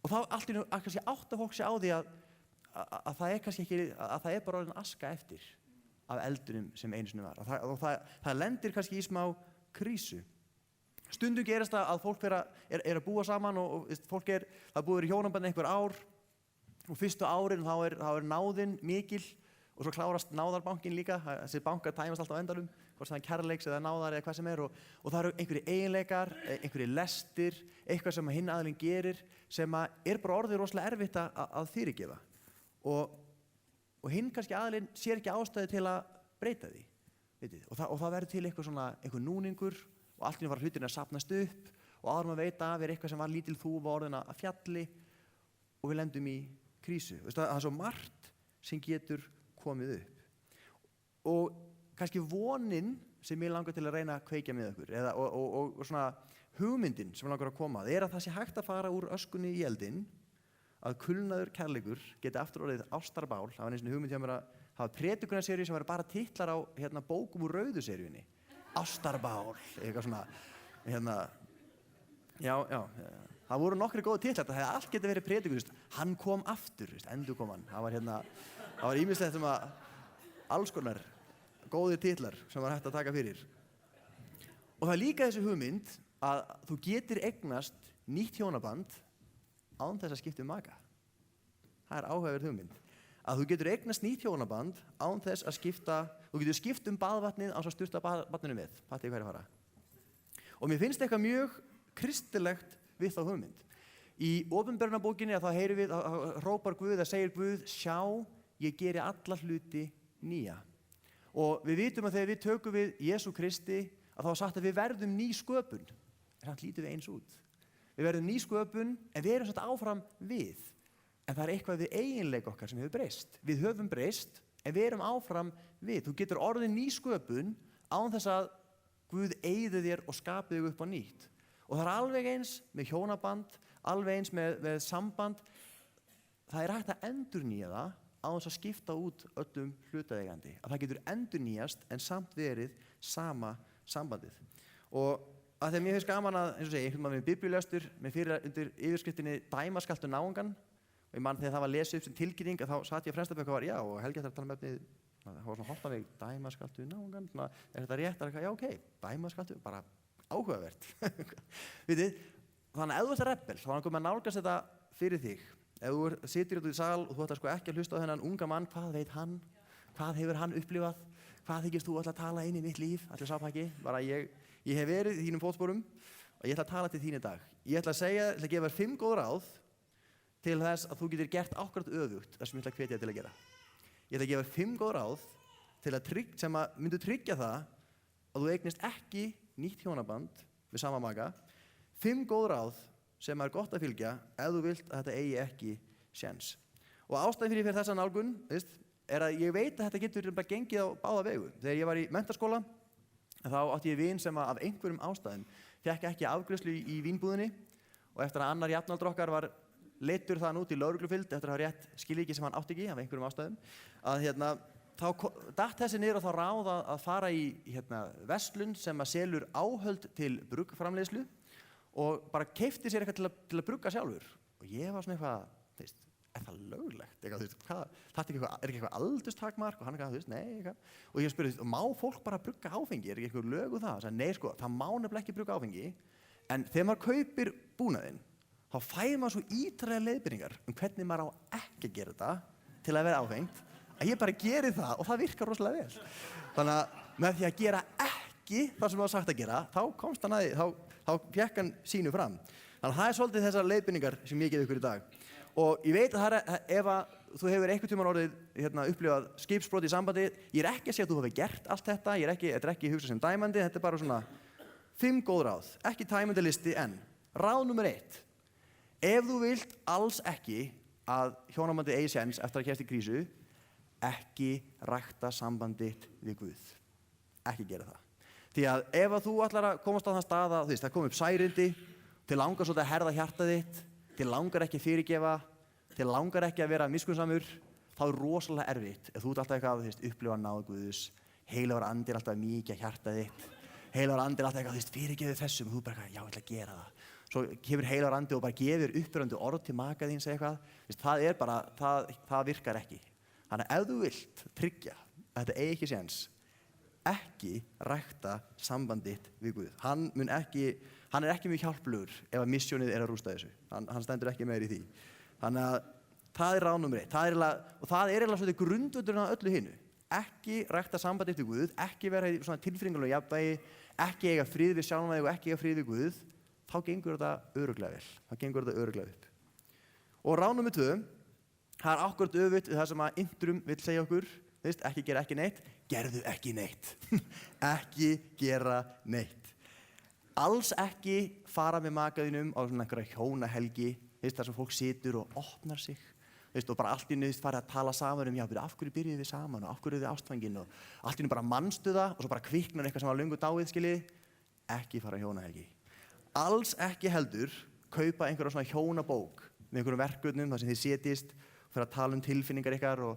Og þá allt í einu kannski áttar fólk sig á því að það er kannski ekki, að það er bara orðin aska eftir af eldunum sem einu sinni var. Og það lendir kannski í smá krísu. Stundum gerist það að fólk er að búa saman og fólk það búið í hjónabandi einhver ár og fyrstu árin þá er náðin mikil og svo klárast náðarbankin líka, þessi bankar tæmast alltaf á endanum, hvort það er kærleiks eða náðar eða hvað sem er og það eru einhverjir eiginleikar, einhverjir lestir, eitthvað sem hinn aðilinn gerir sem er bara orðið rosalega erfitt að fyrirgefa. Og hinn kannski aðilinn sér ekki ástæðu til að breyta því, veitir. Og það verður til einhver núningur og allt í einu fara hlutirnir að safnast upp og áður maður veit að eitthvað sem var lítil þúfa orðin að fjalli og við lendum í krísu. Það er svo margt sem getur komið upp. Og kannski vonin sem ég langar til að reyna að kveikja með okkur og svona hugmyndin sem langar að koma að það sé hægt að fara úr öskunni í eldinn að kulnaður kærleikur geti aftur orðið ástarbál. Það var einu hugmynd hjá mér að hafa predikunaseríu sem væri bara titlar á bókum úr rauðu seríunni. Ástarbál, eitthvað svona, já, það voru nokkri góði titlar, það hefði allt getið verið predikun, hann kom aftur, endur kom hann. Það var ýmislegt alls konar góði titlar sem var hægt að taka fyrir. Og það er líka þessi hugmynd að þú getur eignast nýtt hjónaband án þess að skipta maka. Það er áhugaverð hugmynd. Að þú getur eignast nýtt hjónaband án þess að þú getur skipt baðvatnið án þess að sturta baðvatninu með. Fattu hvað er að fara? Og mér finnst eitthvað mjög kristilegt við þá hugmynd. Í opinberunarbókinni þá heyrum við, hrópar Guð, það segir Guð, sjá, ég geri alla hluti nýja. Og við vitum að þegar við tökum við Jesú Kristi, að þá er sagt að við verðum ný sköpun. En það lítum við eins út. Við verðum ný sköpun, en við erum svolítið áfram við. En það er eitthvað við eiginleika okkar sem hefur breyst. Við höfum breyst, en við erum áfram við. Þú getur orðið ný sköpun án þess að Guð eyði þér og skapi þig upp á nýtt. Og það er alveg eins með hjónaband, alveg eins með samband. Það er hægt að endurnýja það án þess að skipta út öllum hlutaðeigandi. Að það getur endurnýjast en samt verið sama sambandið. Og að þegar mér finnst gaman að, eins og segja, einhvern veginn með biblíulestur, með fyrir undir yfirskriftinni Dæma skaltu náungan og ég man þegar það var lesið upp sem tilkynning að þá satt ég að fremsta og var, já, og Helgi ætlar að tala með efnið, það var svona hótt af mig, Dæma skaltu náungan, svona, er þetta rétt? Já, ok, Dæma skaltu, bara áhugavert. Vitið, þannig að ef þú ert rebel, þá er hann komið að nálgast þetta fyrir þig. Ef þú situr út í sal og þú ætlar sko ekki að hlusta á þennan unga mann, hvað veit hann? Hvað hefur hann upplifað? Hvað þykist þú að tala inn í mitt líf? Allir sápæki, bara ég hef verið í þínum fótsporum og ég ætla að tala til þín í dag. Ég ætla að gefa þér 5 góð ráð til þess að þú getur gert akkurat öfugt það sem ég ætla að hvetja til að gera. Ég ætla að gefa þér 5 góð ráð sem myndu tryggja það að þú eignist ekki nýtt hjónaband við sama maka. 5 góð ráð sem er gott að fylgja ef þú vilt að þetta eigi ekki séns. Og ástæðan fyrir þessa nálgun er að ég veit að þetta getur bara gengið á báða vegu. Þegar ég var í menntaskóla þá átti ég vin sem af einhverjum ástæðum fékk ekki afgreiðslu í vínbúðinni og eftir að annar jafnaldri okkar var leiddur þaðan út í lögreglufylgd eftir að hafa rétt skilríki sem hann átti ekki af einhverjum ástæðum að þá datt þessi niður og þá ráð að fara í verslun sem að selur áhöld til bruggframleiðslu og bara keypti sér eitthvað til að brugga sjálfur og ég var svona eitthvað það löglegt? Eitthvað, þú veist, er ekki eitthvað aldurstakmark? Og hann eitthvað, þú veist, nei, eitthvað. Og ég spurði, má fólk bara brugga áfengi? Er ekki eitthvað lög um það? Nei, sko, það má nefnilega ekki brugga áfengi, en þegar maður kaupir búnaðinn, þá fær maður svo ítarlega leiðbeiningar hvernig maður á ekki að gera þetta til að vera áfengt, að ég bara geri það og það virkar rosalega vel. Þannig að með því að gera ekki það sem maður sagt að gera, þá komst hann að því, þá fékk hann sínu fram. Þannig að það er svolítið þessar leiðbeiningar sem ég gef ykkur í dag. Og ég veit að ef að þú hefur einhvern tímann orðið upplifað skipsbrot í sambandi, ég er ekki að segja að þú hafi gert allt þetta, þetta er ekki hugsað sem dæmandi, þetta er bara svona 5 góð ráð, ekki tæmandi listi en ráð nummer 1. Ef þú vilt alls ekki að hjónabandið eigi séns eftir að kemst í krísu, ekki rækta sambandið við Guð. Ekki gera það. Því að ef að þú ætlar að komast á þann stað að það kom upp særindi, þið langar svolítið að herða hjartað þitt, þið langar ekki að fyrirgefa, þið langar ekki að vera miskunnsamur, þá er rosalega erfitt ef þú ert alltaf eitthvað að upplifa náð Guðs, heilagur andi er alltaf að mýkja hjartað þitt, heilagur andi er alltaf eitthvað fyrirgefðu þessum og þú bara já, ég ætla að gera það. Svo kemur heilagur andi og bara gefur uppbyrjandi orð til maka þíns eitthvað, það er bara, það virkar ekki. Þannig að ef þú vilt tryggja að þetta eigi ekki séns, ekki rækta sambandið við Guð. Hann er ekki mjög hjálplegur ef að missjónið er að rústa þessu. Hann stendur ekki meir í því. Þannig að það er ráð númer 1. Það er eiginlega svolítið grundvöldurinn á öllu hinu. Ekki rækta sambandið við Guð, ekki vera í svona tilfinningalegu jafnvægi, ekki eiga frið við sjálfan þig og ekki eiga frið við Guð, þá gengur þetta örugglega vel. Það gengur þetta örugglega upp. Og ráð númer 2, það er akkúrat öfugt við það sem að Intrum vill segja okkur, ekki gera ekki neitt, gerðu ekki neitt. Ekki gera neitt. Alls ekki fara með makaðinum á svona einhverja hjónahelgi, þar sem fólk situr og opnar sig, og bara allt í einu fara að tala saman já, af hverju byrjuðu við saman og af hverju eruð þið ástfangin og allt í einu bara manstu það og svo bara kviknar eitthvað sem var löngu dáið, skiljið, ekki fara hjónahelgi. Alls ekki heldur kaupa einhverja svona hjónabók með einhverjum verkefnum þar sem þið setjist og fyrir að tala tilfinningar ykkar og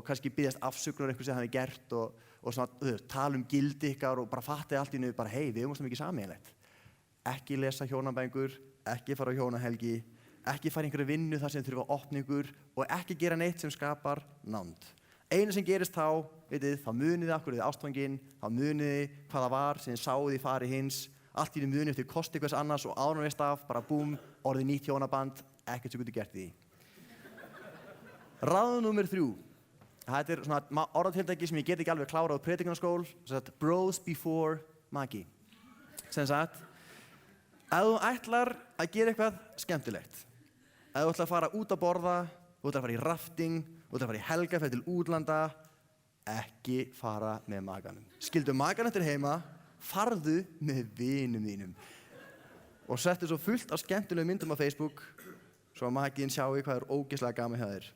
kannski biðjast afsökunar eitthvað sem þið hafið gert og svona, tala gildi ykkar og bara fattið allt í einu bara hei, við erum mikið sameiginlegt. Ekki lesa hjónabækur, ekki fara á hjónahelgi, ekki fara einhverju vinnu þar sem þurfa opningur og ekki gera neitt sem skapar nánd. Einu sem gerist þá, þá munið þið af hverju þið ástfangin, þá munið þið hvað það var sem þið sáuð í fari hins, allt í einu munið eftir kosti hvers annars og áður veist af, bara búm, orðið nýtt hjónaband, ekkert sem getur gert því. Ráð númer 3. Þetta er svona orðatiltæki sem ég get ekki alveg klárað á predikunarskól, bros before maki. Sem sagt, ef þú ætlar að gera eitthvað skemmtilegt, ef þú ætlar að fara út að borða, þú ætlar að fara í rafting, þú ætlar að fara í helgarferð til útlanda, ekki fara með makanum. Skildu makanum eftir heima, farðu með vinum þínum. Og settu svo fullt af skemmtilegum myndum á Facebook, svo að makiðinn sjáu hvað er ógeðslega gaman hjá þér.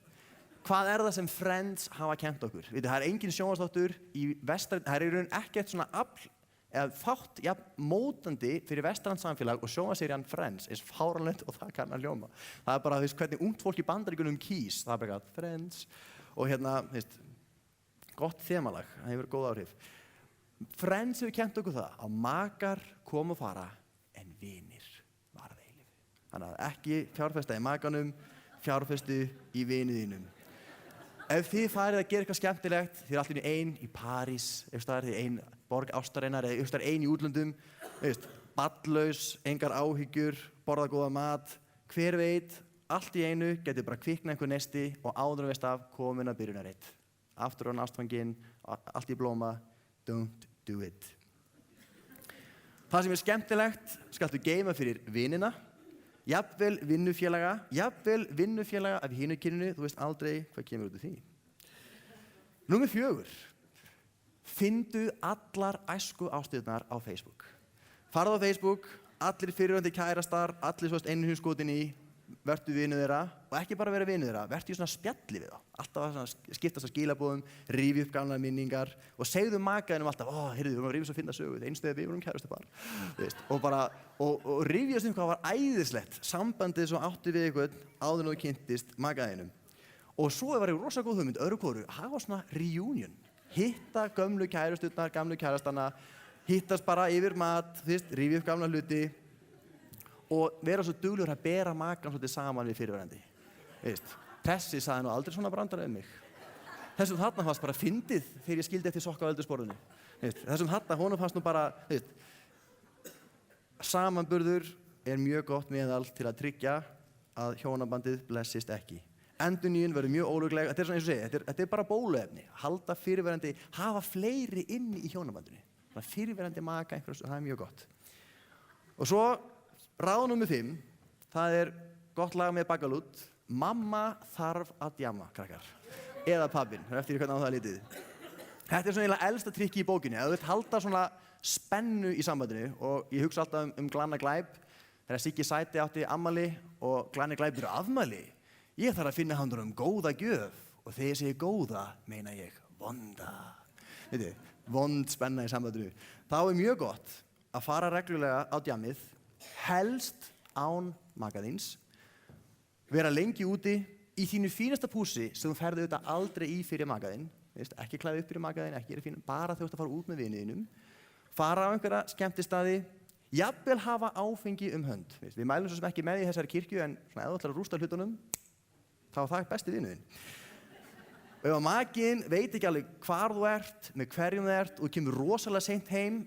Hvað er það sem Friends hafa kennt okkur? Það er engin sjónvarpsþáttur í vestræn, það er í raun ekkert svona afl eða þátt mótandi fyrir vestrænt samfélag og sjónvarpsserían Friends eins fáránlegt og það kann að hljóma. Það er bara hvernig ungt fólk í Bandaríkjunum kýs, það er bara Friends og gott þemalag, það hefur góð áhrif. Friends hefur kennt okkur það að makar koma og fara en vinir varða eilífu. Þannig að ekki fjárfesta í makanum, fjárfestu í vinið þínum. Ef þið farið að gera eitthvað skemmtilegt, þið allt í einu ein í París, ef það er þið ein borg ástarinnar eða ef það er ein í útlöndum, barnlaus, engar áhyggjur, borða góða mat, hver veit, allt í einu getur bara kviknað einhver nesti og áður veist af komin að byrjunarreitt. Aftur á ástfangin, allt í blóma, don't do it. Það sem er skemmtilegt skaltu geyma fyrir vinina, jafnvel vinnufélaga af hinu kyninu, þú veist aldrei hvað kemur út af því. Númer 4. Finndu allar æsku ástíðnar á Facebook. Farðu á Facebook, allir fyrirvændi kærastar, allir svo einu húskotin í, vertu vinur þeirra og ekki bara vera vinur þeirra, vertu í svona spjalli við þá. Alltaf að skiptast á skilabóðum, rífi upp gamlar minningar og segðu makaðinum alltaf, heyrðu, við vorum að rífa svo að finna sögu, einu stöði við vorum kærastu par. Og rífjast hvað var æðislegt, sambandið svo áttu við eitthvað áður en þú kynntist makaðinum. Og svo var ég rosa góð hugmynd, öðru hvoru, hafa svona reunion. Hitta gömlu kærasturnar, gamlu kærastana, hittast bara yfir mat, rífi upp gamla hluti og vera svo duglegur að bera makan svolítið saman við fyrirverandi. Þessi sagði nú aldrei svona brandara mig. Þessum þarna fannst bara fyndið þegar ég skildi eftir sokka á eldhúsborðinu. Þessum þarna, honum fannst nú bara, samanburður mjög gott meðal til að tryggja að hjónabandið blessist ekki. Endurnýjun verður mjög ólögleg, þetta svona eins og segja, þetta bara bóluefni. Halda fyrirverandi, hafa fleiri inni í hjónabandinu. Fyrirverandi maka einhverjum, það mjög gott. Og svo, ráð númer 5, það gott lag með Baggalút. Mamma þarf að djamma, krakkar. Eða pabbinn, eftir hvernig á það litið. Þetta svona eiginlega elsta trikki í bókinni. Ef þú vilt halda svona spennu í sambandinu, og ég hugsa alltaf Glanna Glæp, þegar Siggi Sæti átti afmæli og Glanni Glæp afmæli. Ég þarf að finna hann góða gjöf, og þegar ég segi góða, meina ég vonda. Vond spenna í sambandinu. Þá mjög gott að fara reglulega á djammið, helst án maka þíns, vera lengi úti í þínu fínasta pússi sem þú ferði auðvitað aldrei í fyrir maka þinn, ekki klæða upp fyrir maka þinn, ekki fín, bara þú ert að fara út með viniðinum, fara á einhverja skemmtistaði, jafnvel hafa áfengi hönd. Við mælum svo sem ekki með í þessari kirkju, en svona ef þú ætlar að rústa hlutunum, þá það besti vinuðinn. Og ef makinn veit ekki alveg hvar þú ert, með hverjum þú ert, og kemur rosalega seint heim,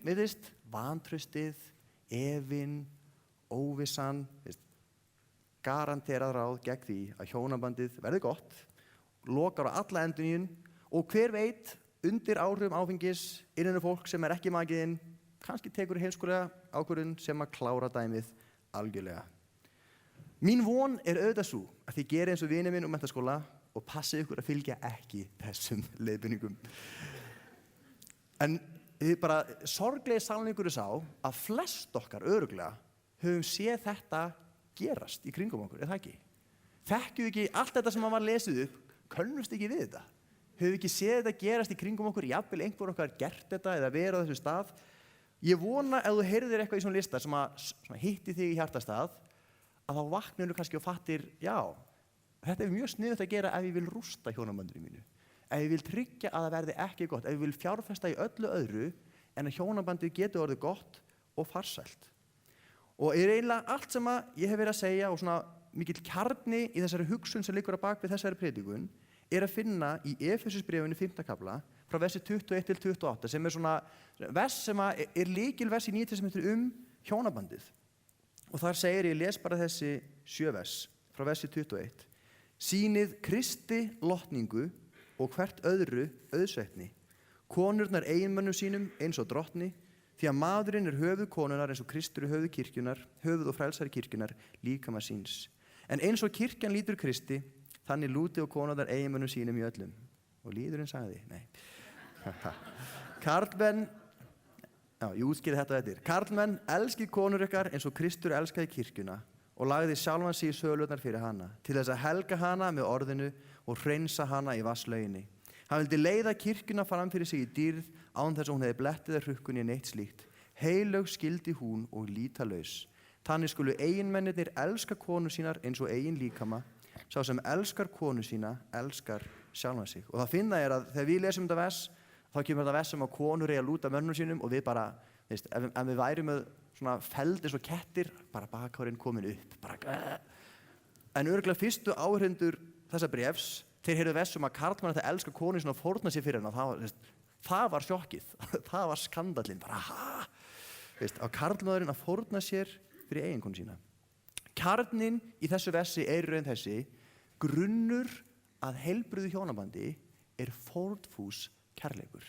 vantraustið, efinn, óvissan, garanterað ráð gegn því að hjónabandið verði gott, lokar á alla endurnýjun, og hver veit, undir áhrifum áfengis, innan fólk sem ekki makiðinn, kannski tekur heimskulega ákvörðun sem að klára dæmið algjörlega. Mín von auðvitað svo að þið gerið eins og vinur minn menntaskóla og passið ykkur að fylgja ekki þessum leiðbeiningum. En bara sorglegi sannleikurinn sá að flest okkar örugglega höfum séð þetta gerast í kringum okkur, það ekki? Þekkjum við ekki allt þetta sem var lesið upp, könnumst ekki við þetta? Höfum við ekki séð þetta gerast í kringum okkur, jafnvel einhver okkar gert þetta eða verið á þessu stað? Ég vona ef þú heyrðir eitthvað í svona lista sem að hitti þig í hjartastað, að þá vaknir þú kannski og fattir, já, þetta mjög sniðugt að gera ef ég vil rústa hjónabandinu mínu. Ef ég vil tryggja að það verði ekki gott, ef ég vil fjárfesta í öllu öðru, en að hjónabandið getur orðið gott og farsælt. Og eiginlega allt sem ég hef verið að segja og svona mikill kjarni í þessari hugsun sem liggur á bak við þessari predikun að finna í Efesusbréfinu 5. kafla frá versi 21 til 28 sem svona vers sem lykilvers í Nýja testamentinu hjónabandið. Og þar segir, ég les bara þessi 7 vers frá versi 21. Sýnið Kristi lotningu og hvert öðru auðsveitni. Konurnar eiginmönnum sínum eins og drottni, því að maðurinn höfuð konunar eins og Kristur höfuð kirkjunar, höfuð og frelsari kirkjunar, líkama síns. En eins og kirkjan lítur Kristi, þannig lúti og konurnar eiginmönnum sínum í öllum. Og líðurinn sagði, nei. Karlmenn, ég útskýrði þetta eftir. Karlmenn, elskið konur ykkar eins og Kristur elskaði kirkjuna og lagði sjálfan sig í sölurnar fyrir hana, til þess að helga hana með orðinu og hreinsa hana í vatnslauginni. Hann vildi leiða kirkjuna fram fyrir sig í dýrð án þess að hún hefði blettið eða hrukkunni neitt slíkt. Heilög skildi hún og lítalaus. Þannig skulu eiginmennirnir elska konu sínar eins og eigin líkama. Sá sem elskar konu sína, elskar sjálfan sig. Og það finna að þegar við lesum þetta vers, þá kemur þetta vers sem að konur eiga að lúta mönnum sínum og við bara, ef við værum með svona feld eins og kettir, bara bakhárinn komin upp. En örugglega fyrstu áheyrendur þessa bréfs, þeir heyrðu vers að karlmann ætti að elska konu sína og fórna sér fyrir hennar. Það var sjokkið, það var skandallinn, að karlmaðurinn að fórna sér fyrir eiginkonu sína. Kjarninn í þessu versi raun þessi, grunnur að heilbrigðu hjónabandi fórnfús kærleikur.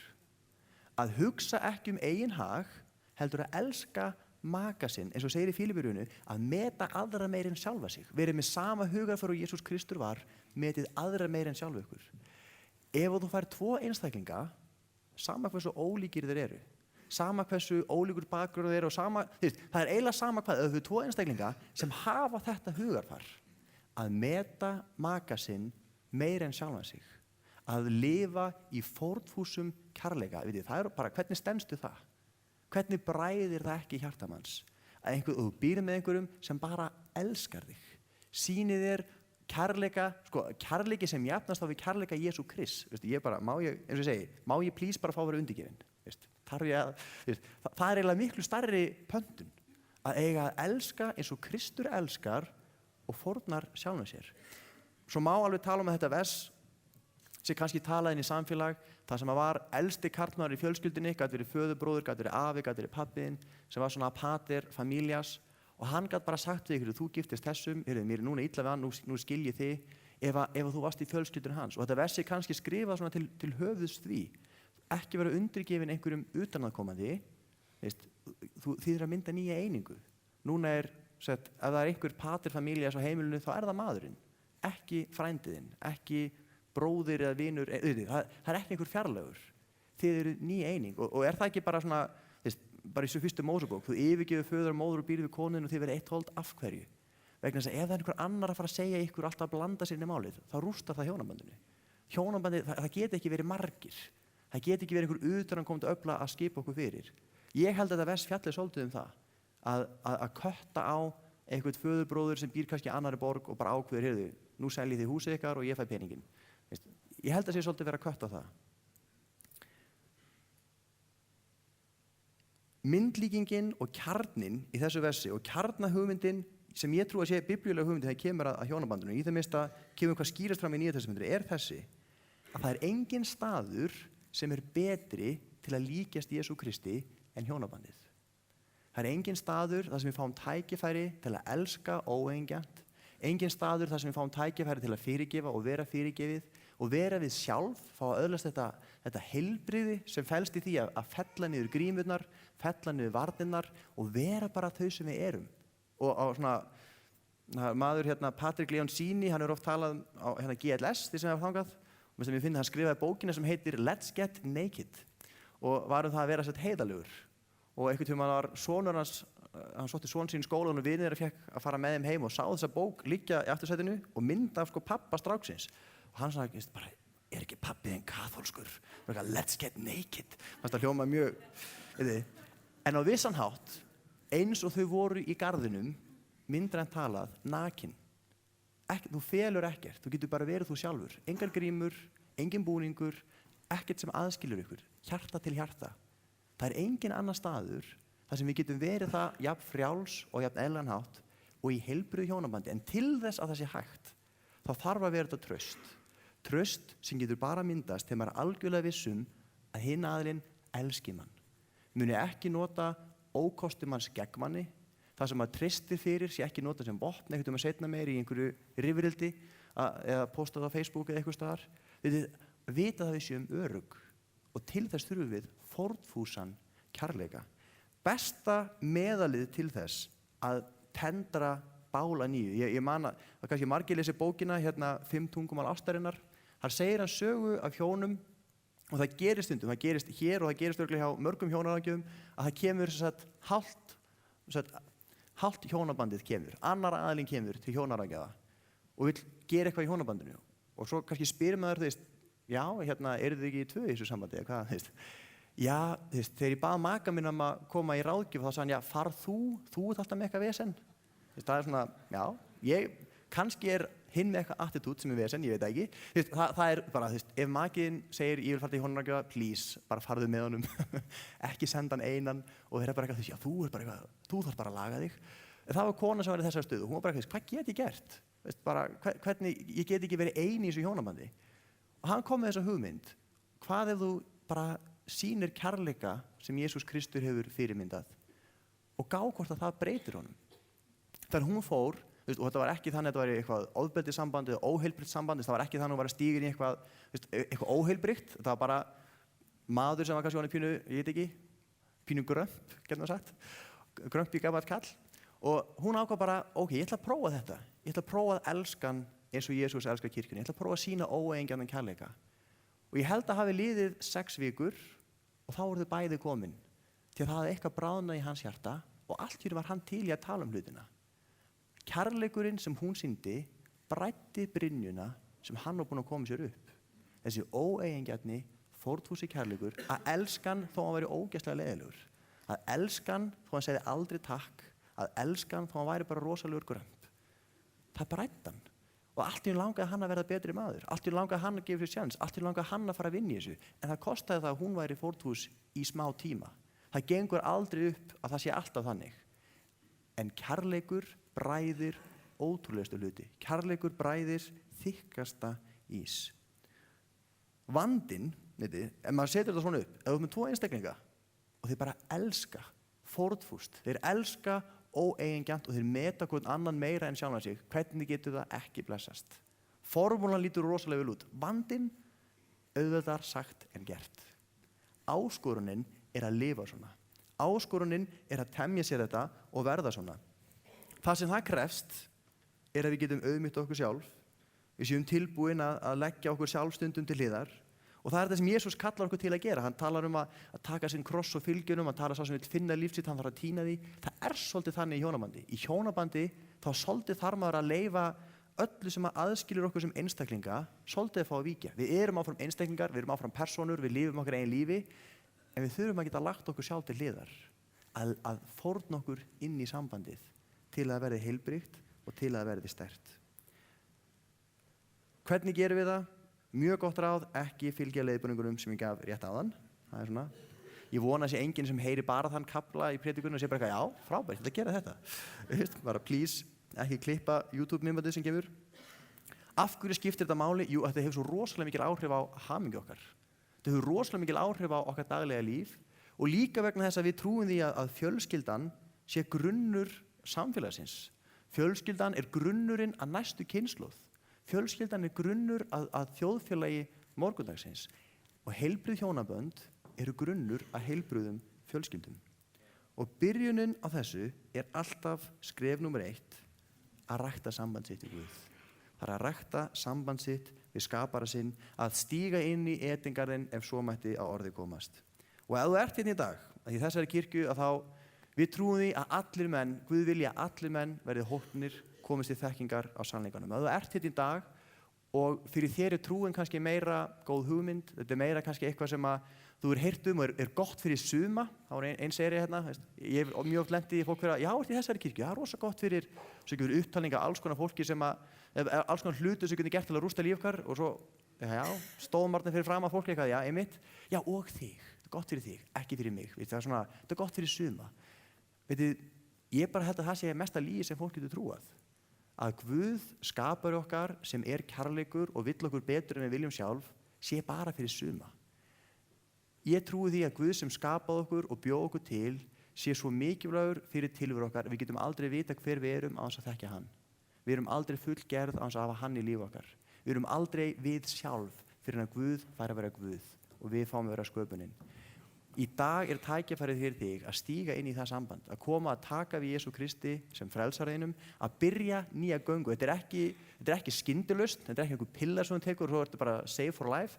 Að hugsa ekki eigin hag, heldur að elska maka sinn, eins og segir í Fílipíbréfinu, að meta aðra meir en sjálfa sig. Verið með sama hugarfar og Jesús Kristur var, metið aðra meir en sjálfa ykkur. Ef þú fær 2 einstaklinga, sama hversu ólíkir þeir eru, sama hversu ólíkur bakgrunn þeir eru, það eiginlega sama hvað, ef þú 2 einstaklinga sem hafa þetta hugarfar, að meta maka sinn meir en sjálfa sig, að lifa í fórnfúsum kærleika, það bara, hvernig stenstu það? Hvernig bræðir það ekki í hjartamanns? Að þú býr með einhverjum sem bara elskar þig, sýnir þér kærleika, kærleiki sem jafnast á við kærleika Jesú Krist. Má ég please bara fá að vera undirgefinn? Það eiginlega miklu stærri pöntun, að eiga að elska eins og Kristur elskar og fórnar sjálfum sér. Svo má alveg tala um að þetta vers sem kannski talaði inn í samfélag, það sem var elsti karlmaður í fjölskyldunni, gat verið föðurbróðir, gat verið afi, gat verið pabbiðinn, sem var svona pater familias, og hann gat bara sagt við ykkur, þú giftist þessum, mér er núna illa við hann, nú skil ég þig, ef þú varst í fjölskyldunni hans. Og þetta versi kannski skrifað svona til höfuðs því, ekki vera undirgefin einhverjum utanaðkomandi, þið að mynda nýja einingu. Núna ef það er einhver pater familias á heimilinu, þá það maðurinn, ekki frændiðinn, ekki bróðir eða vinur, það ekki einhver fjarlægur. Þið eru ný eining og það ekki bara svona, bara í svo fyrstu Mósebók, þú yfirgefur föður og móður og býrð við konun og þið verið eitt hold. Af hverju? Vegna þess að ef það er einhver annar að fara að segja ykkur alltaf að blanda sér inn í málið, þá rústar það hjónabandinu. Hjónabandið, það geti ekki verið margir. Það geti ekki verið einhver utanaðkomandi öfla að skipa okkur fyrir. Ég held að þetta vers fjalli svolítið um það, að kötta á einhvern föðurbróður sem býr kannski í annarri borg og bara ákveður, heyrðu, nú seljið þið húsið ykkar og ég fæ peninginn. Ég held að sé svolítið vera að kötta á það. Myndlíkingin og kjarnin í þessu versi og kjarnahugmyndin sem ég trú að sé biblíulega hugmyndin þegar kemur að hjónabandinu, í það minnsta kemur hvað skýrast fram í Nýja testamentinu, þessi að það er engin staður sem er betri til að líkjast Jesú Kristi en hjónabandið. Það er engin staður þar sem við fáum tækifæri til að elska óeigingjarnt, engin staður þar sem við fáum tækifæri til að fyrirgefa og vera fyrirgefið og vera við sjálf, fá að öðlast þetta heilbrigði sem felst í því að fella niður grímurnar, fella niður varnirnar og vera bara þau sem við erum. Og svona maður Patrik Leonsini, hann oft talað á GLS, því sem ég var þangað, og sem ég finn hann skrifaði bókina sem heitir Let's Get Naked og var það að vera heiðalegur. Og einhvern tímann var sonur hans, hann sótti son sín í skólann og vinir þeirra fékk að fara með þeim heim og sá þessa bók liggja í aftursætinu og mynda af pappa stráksins. Og hann sagði bara, er ekki pabbiðinn kaþólskur? Let's get naked. Það hljóma mjög, en á vissan hátt, eins og þau voru í garðinum, myndra en talað, nakin. Þú felur ekkert, þú getur bara verið þú sjálfur. Engar grímur, engin búningur, ekkert sem aðskilur ykkur, hjarta til hjarta. Það er engin annar staður þar sem við getum verið það jafn frjáls og jafn eðlilegan hátt og í heilbrigðu hjónabandi. En til þess að það sé hægt, þá þarf að vera þetta traust. Traust sem getur bara myndast þegar maður er algjörlega vissum að hinn aðilinn elski mann. Muni ekki nota ókosti manns gegn manni, það sem maður treystir fyrir sé ekki nota sem vopn einhvern veginn seinna meir í einhverju rifrildi eða posta það á Facebook eða eitthvað staðar. Vita það við séum örugg og til þess þurfum við fórnfúsan kærleika. Besta meðalið til þess að tendra bála nýju. Ég man að kannski margir lesi bókina 5 tungumál ástarinnar. Þar segir hann sögu af hjónum og það gerist stundum, það gerist hér og það gerist örugglega hjá mörgum hjónaráðgjöfum að það kemur hálft hjónabandið kemur, annar aðilinn kemur til hjónaráðgjafa og vill gera eitthvað í hjónabandinu og svo kannski spyrir maður, já, eru þið ekki í tvö í þessu sambandi eða hvað, já, þegar ég bað maka minn að koma í ráðgjöf þá sagði hann, já, farð þú ert alltaf með eitthvað vesen. Það er svona, já, kannski er hinn með eitthvað attitút sem er vesen, ég veit ekki. Það er bara, ef makiðinn segir, ég vil fara til hjónaraðgjafa, please, bara farðu með honum, ekki senda hann einan og þeir bara eitthvað, já, þú þarf bara að laga þig. Það var kona sem var í þessar stöðu, hún var bara eitthvað, hvað get ég gert? Bara, hvernig, ég get ekki verið ein í þessu hjónabandi. Og hann kom með þessa hugmynd, hvað ef þú bara sýnir kærleika sem Jesús Kristur hefur fyrirmyndað og gá hvort að það breytir honum. Þegar hún fór, og þetta var ekki þannig að þetta var eitthvað ofbeldissamband eða óheilbrigt samband, það var ekki þannig að hún var að stíga inn í eitthvað óheilbrigt, það var bara maður sem var kannski honum pínu, ég veit ekki, pínu grömp, getur maður sagt, grömp í gamall kall, og hún ákvað bara, ok, ég ætla að prófa þetta, ég ætla að prófa að elska hann eins og Jesús elskar kirkjunni, ég ætla að prófa að sýna óeigingjarnan kærleika. Og ég held að hafi liðið 6 vikur og þá voru þau bæði komin, til að það hafði eitthvað bráðnað í hans hjarta og allt í einu var hann til í að tala um hlutina. Kærleikurinn sem hún sýndi bræddi brynjuna sem hann var búinn að koma sér upp. Þessi óeigingjarni, fórnfúsi kærleikur, að elska hann þó hann væri ógeðslega leiðilegur. Að elska hann þó hann segði aldrei takk, að elska hann þó hann væri bara rosalegur grömp. Það bræddi hann. Og allt í einu langaði hann að verða betri maður. Allt í einu langaði hann að gefa sér sjans. Allt í einu langaði hann að fara að vinna í þessu. En það kostaði það að hún væri fórnfús í smá tíma. Það gengur aldrei upp að það sé alltaf þannig. En kærleikur bræðir ótrúlegustu hluti. Kærleikur bræðir þykkasta ís. Vandinn, ef maður setur þetta svona upp, ef þú ert með 2 einstaklinga og þeir bara elska, fórnfúst, þeir elska óeigingjarnt og þeir meta hvern annan meira en sjálfan sig, hvernig getur það ekki blessast? Formúlan lítur rosalega vel út. Vandinn, auðveldar sagt en gert. Áskorunin að lifa svona. Áskorunin að temja sér þetta og verða svona. Það sem það krefst að við getum auðmýtt okkur sjálf, við séum tilbúin að leggja okkur sjálfstundum til hliðar og það það sem Jesús kallar okkur til að gera. Hann talar að taka sinn kross og fylgjunum, hann talar sá sem vill finna líf sitt, hann þarf að týna því. Það svolítið þannig í hjónabandi. Í hjónabandi þá svolítið þarf maður að leyfa öllu sem aðskilur okkur sem einstaklinga svolítið að fá að víkja. Við erum áfram einstaklingar, við erum áfram persónur, við lifum okkar eigin lífi, en við þurfum að geta lagt okkur sjálf til hliðar, að fórna okkur inn í sambandið til að það verði heilbrigt og til að það verði sterkt. Hvernig gerum við það? Mjög gott ráð, ekki fylgja leiðbeiningunum sem ég gaf rétt áðan. Það svona. Ég vona að sé enginn sem heyri bara þann kafla í prédikunum og sé bara eitthvað, já, frábært, þetta gera þetta. Bara please, ekki klippa YouTube-myndbandið sem gefur. Af hverju skiptir þetta máli? Jú, þetta hefur svo rosalega mikil áhrif á hamingju okkar. Þetta hefur rosalega mikil áhrif á okkar daglega líf og líka vegna þess að við trúum því að fjölskyldan sé grunnur samfélagsins. Fjölskyldan grunnurinn að næstu kynslóð. Fjölskyldan grunnur að þjóðfélagi morgundagsins. Og heilbrigð hjónabönd grunnur að heilbrigðum fjölskyldum. Og byrjunin á þessu alltaf skref númer 1 að rækta samband sitt við Guð. Það að rækta samband sitt við skapara sinn, að stíga inn í Edengarðinn ef svo mætti að orði komast. Og ef þú ert hérna í dag, að í þessari kirkju að þá við trúum því að allir menn, Guð vilja að allir menn verði hópnir, komist til þekkingar á sannleikanum. Ef þú ert hérna í dag og fyrir þér trúin kannski meira góð hugmynd, þetta meira kannski eitthvað sem að þú heyrt og gott fyrir suma, þá einn segir hérna, ég hef mjög oft lent í fólk fyrir að já, ert í þessari kirkju, það rosa gott fyrir upptalninga alls konar fólki sem alls konar hlutu sem getur gert til að rústa líf okkar og svo, já, stóðmarnir fyrir fram að fólki eitthvað, já, einmitt, já, og þig, þetta gott fyrir þig, ekki fyrir mig, það svona, þetta gott fyrir suma. Veitir, ég bara held að það sé mesta lygi sem fólk getur trúað. Að Guð skapar okkar sem kærleikur og vill okkur betur en við viljum sjálf, sé bara fyrir suma. Ég trúi því að Guð sem skapaði okkur og bjó okkur til sé svo mikilvægur fyrir tilveru okkar. Við getum aldrei vita hver við erum án þess að þekkja hann. Við erum aldrei fullgerð án þess að hafa hann í líf okkar. Við erum aldrei við sjálf fyrir að Guð fær að vera Guð og við fáum að vera sköpunin. Í dag tækifærið fyrir þig að stíga inn í það samband, að koma að taka við Jesú Kristi sem frelsarðinum, að byrja nýja göngu. Þetta ekki skyndilausn, þetta ekki einhver pilla sem þú tekur og svo ertu bara save for life.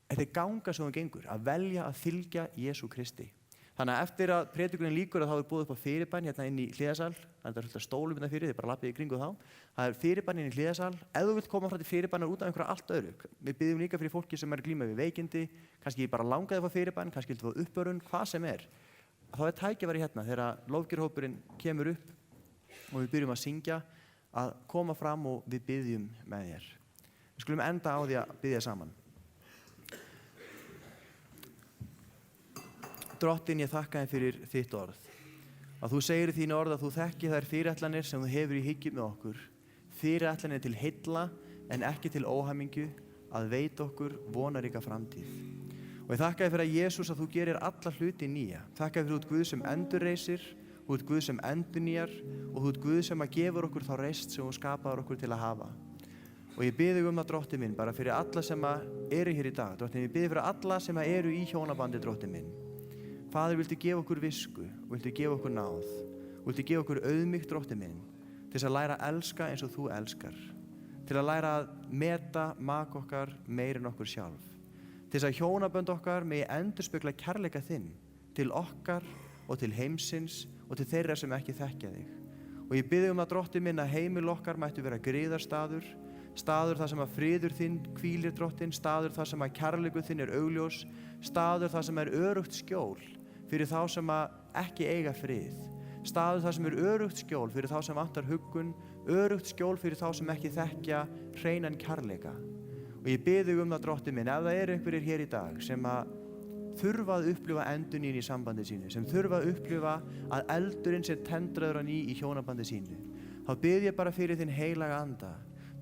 Þetta ganga sem þú gengur, að velja að fylgja Jesú Kristi. Þannig að eftir að predikunin lýkur þá boðið upp á fyrirbæn hérna inn í hliðasal. Það fullt af stólum hérna fyrir, þið bara lappið í kringu þá. Það fyrirbæn inn í hliðasal. Ef þú vilt koma frá til fyrirbænar út af einhverja allt öðru. Við byggjum líka fyrir fólki sem glíma við veikindi, kannski bara langaði að fá fyrirbæn, kannski viltu fá uppörun, hvað sem Þá tækifæri hérna þegar lofgjörhópurinn kemur upp og við byrjum að syngja, að koma fram og við byggjum með þér. Við skulum enda á því að biðja saman. Drottinn, ég þakka þér fyrir þitt orð. Að þú segir í þínu orð að þú þekki þær fyrirætlanir sem þú hefur í hyggju með okkur. Fyrirætlanir til heilla en ekki til óhamingju, að veita okkur vonaríka framtíð. Og ég þakka þér fyrir að Jesús að þú gerir alla hluti nýja. Þakka þér fyrir út Guð sem endurreisir, út Guð sem endurnýjar og út Guð sem að gefur okkur þá reist sem þú skapaður okkur til að hafa. Og ég bið þig það, Drottinn minn, bara fyrir alla sem eru hér í dag. Drottinn, ég bið fyrir alla sem eru í hjónabandi, Drottinn minn. Faðir, viltu gefa okkur visku, viltu gefa okkur náð, viltu gefa okkur auðmýkt, Drottinn minn, til þess að læra að elska eins og þú elskar, til að læra að meta maka okkar meir en okkur sjálf, til þess að hjónabönd okkar megi endurspegla kærleika þinn til okkar og til heimsins og til þeirra sem ekki þekkja þig. Og ég bið þig Drottinn minn, að heimil okkar mættu vera griðarstaður, staður þar sem að friður þinn hvílir, Drottinn, staður þar sem að kærleikur þinn augljós, staður þar sem öruggt skjól fyrir þá sem ekki eiga frið, staður þar sem öruggt skjól fyrir þá sem vantar huggun, öruggt skjól fyrir þá sem ekki þekkja hreinan kærleika. Og ég bið þig það, Drottinn minn, ef það einhverjir hér í dag sem þurfa að upplifa endurnýjun í sambandi sínu, sem þurfa að upplifa að eldurinn sé tendraður á ný í hjónabandi sínu, þá bið ég bara fyrir þinn heilaga anda.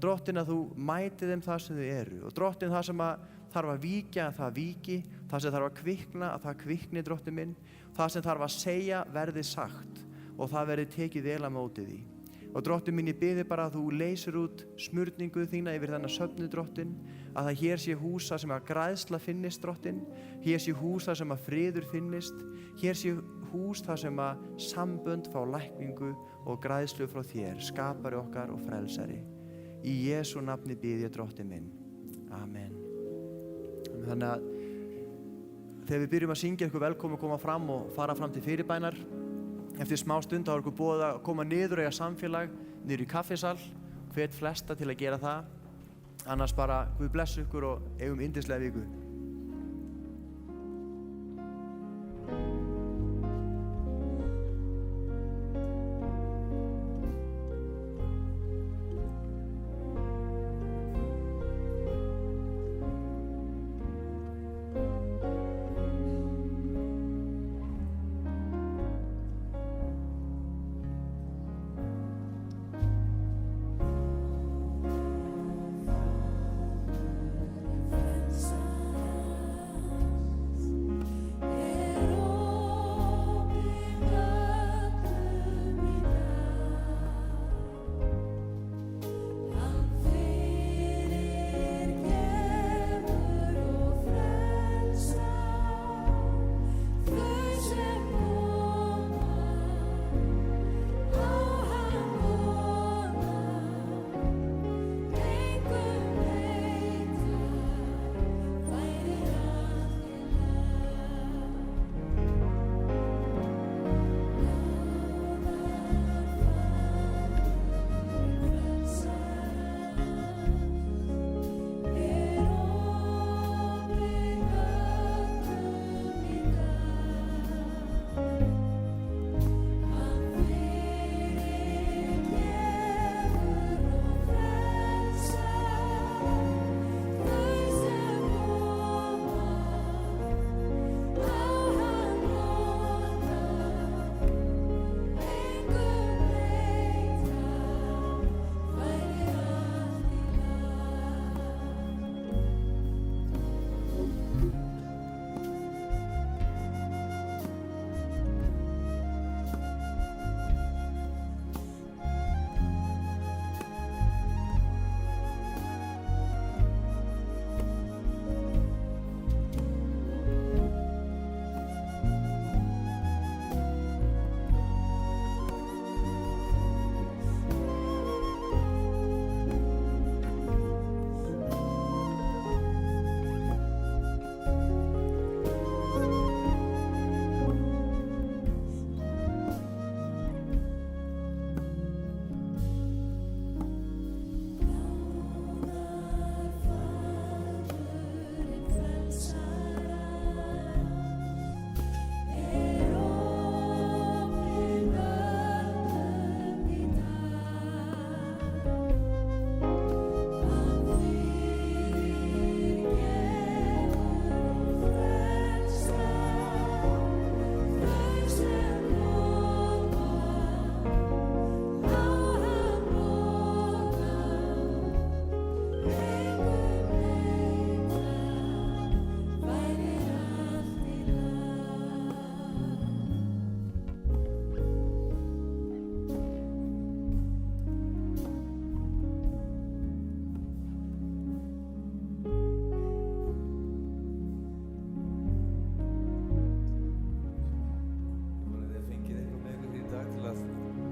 Drottin, að þú mæti þeim það sem þau eru, og drottin, það sem þarf að víkja, að það víki, það sem þarf að kvikna, að það kvikni, drottin minn, það sem þarf að segja verði sagt og það verði tekið vel að móti því. Og drottin minn, ég biði bara að þú leysir út smurningu þína yfir þennan söfnu, drottin, að það hér sé hús þar sem að græðsla finnist, drottin, hér sé hús þar sem að friður finnist, hér sé hús þar sem að sambönd fá lækningu og græðslu frá þér, skapari okkar og frelsari. Í Jesú nafni biði ég, drottin minn. Amen. Þannig að þegar við byrjum að syngja, ykkur velkomin að koma fram og fara fram til fyrirbænar. Eftir smá stund þá er ykkur boðið að koma niður og eiga samfélag niður í kaffisal, hvet flesta til að gera það. Annars bara Guð blessi ykkur og eigum yndislega viku.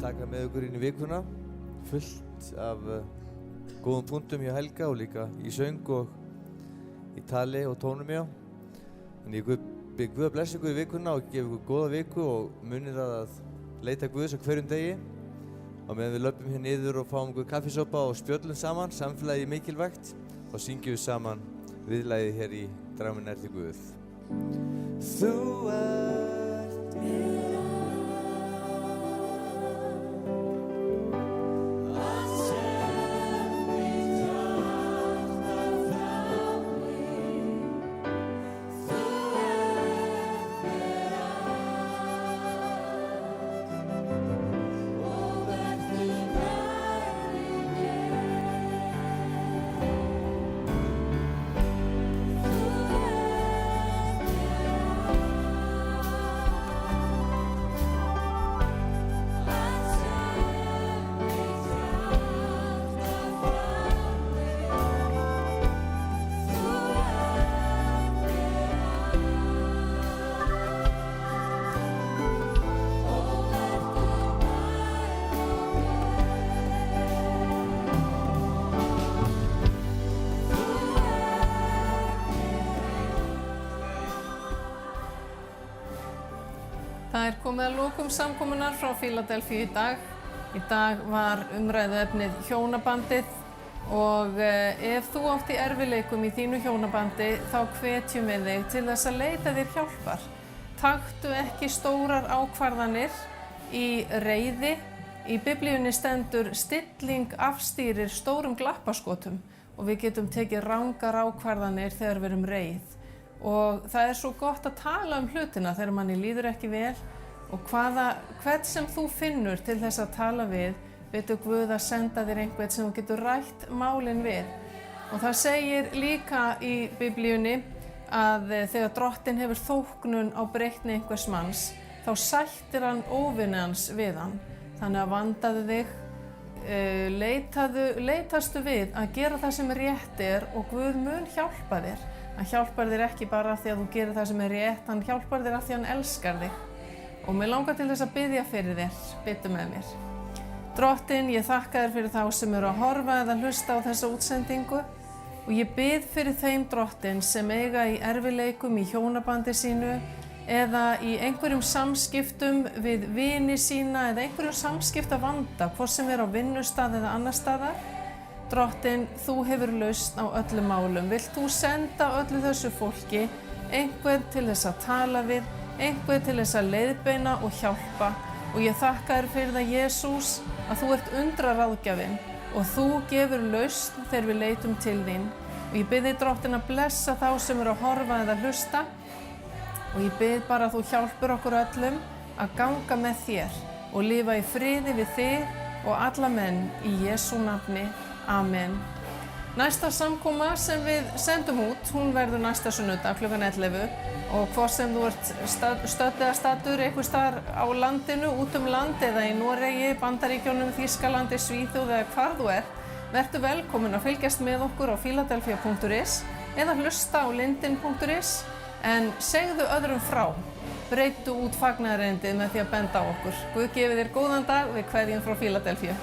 taka með ykkur inn í vikuna, fullt af góðum punktum hjá Helga og líka í söng og í tali og tónum hjá. Þannig ég bið Guð að blessa ykkur í vikuna og gefa ykkur góða viku og munið að leita Guðs á hverjum degi. Og meðan við löpum hér niður og fáum ykkur kaffisopa og spjöllum saman, samfélagi er mikilvægt, og syngjum við saman viðlagið hér í Dragum nær þig Guð. Þú ert mér Vertu Það komið að lokum samkomunnar frá Fíladelfíu í dag. Í dag var umræðuefnið hjónabandið og ef þú átt í erfiðleikum í þínu hjónabandi þá hvetjum við þig til þess að leita þér hjálpar. Taktu ekki stórar ákvarðanir í reiði. Í Biblíunni stendur stilling afstýrir stórum glappaskotum og við getum tekið rangar ákvarðanir þegar við erum reið. Og það svo gott að tala hlutina þegar manni líður ekki vel og hvern sem þú finnur til þess að tala við, veitu Guð að senda þér einhvern sem þú getur rætt málin við. Og það segir líka í Biblíunni að þegar Drottinn hefur þóknun á breytni einhvers manns, þá sættir hann óvini hans við hann. Þannig að vandaðu þig, leitastu við að gera það sem rétt og Guð mun hjálpa þér. Hann hjálpar þér ekki bara af því að þú gerir það sem rétt, hann hjálpar þér af því að hann elskar þig. Og mig langar til þess að biðja fyrir þér, biðdu með mér. Drottinn, ég þakka þér fyrir þá sem eru að horfa eða hlusta á þessa útsendingu og ég bið fyrir þeim Drottinn sem eiga í erfiðleikum í hjónabandi sínu eða í einhverjum samskiptum við vini sína eða einhverjum samskiptavanda, hvort sem á vinnustað eða annar staðar. Drottinn, þú hefur lausn á öllum málum. Vilt þú senda öllu þessu fólki einhvern til þess að tala við, einhvern til þess að leiðbeina og hjálpa. Og ég þakka þér fyrir það, Jesús, að þú ert undraráðgjafinn og þú gefur lausn þegar við leitum til þín. Og ég bið þig, Drottinn, að blessa þá sem eru að horfa eða hlusta. Og ég bið bara að þú hjálpur okkur öllum að ganga með þér og lifa í friði við þig og alla menn í Jesú nafni. Amen. Næsta samkoma sem við sendum út, hún verður næsta sunnudag klukkan 11 og hvort sem þú ert stödd eða staddur einhvers staðar á landinu, út land eða í Noregi, Bandaríkjunum, Þýskalandi, Svíþjóð eða hvar þú vertu velkomin að fylgjast með okkur á philadelphia.is eða hlusta á lindin.is en segðu öðrum frá. Breyttu út fagnaðarerindið með því að benda á okkur. Guð gefi þér góðan dag, við kveðjum frá Philadelphia.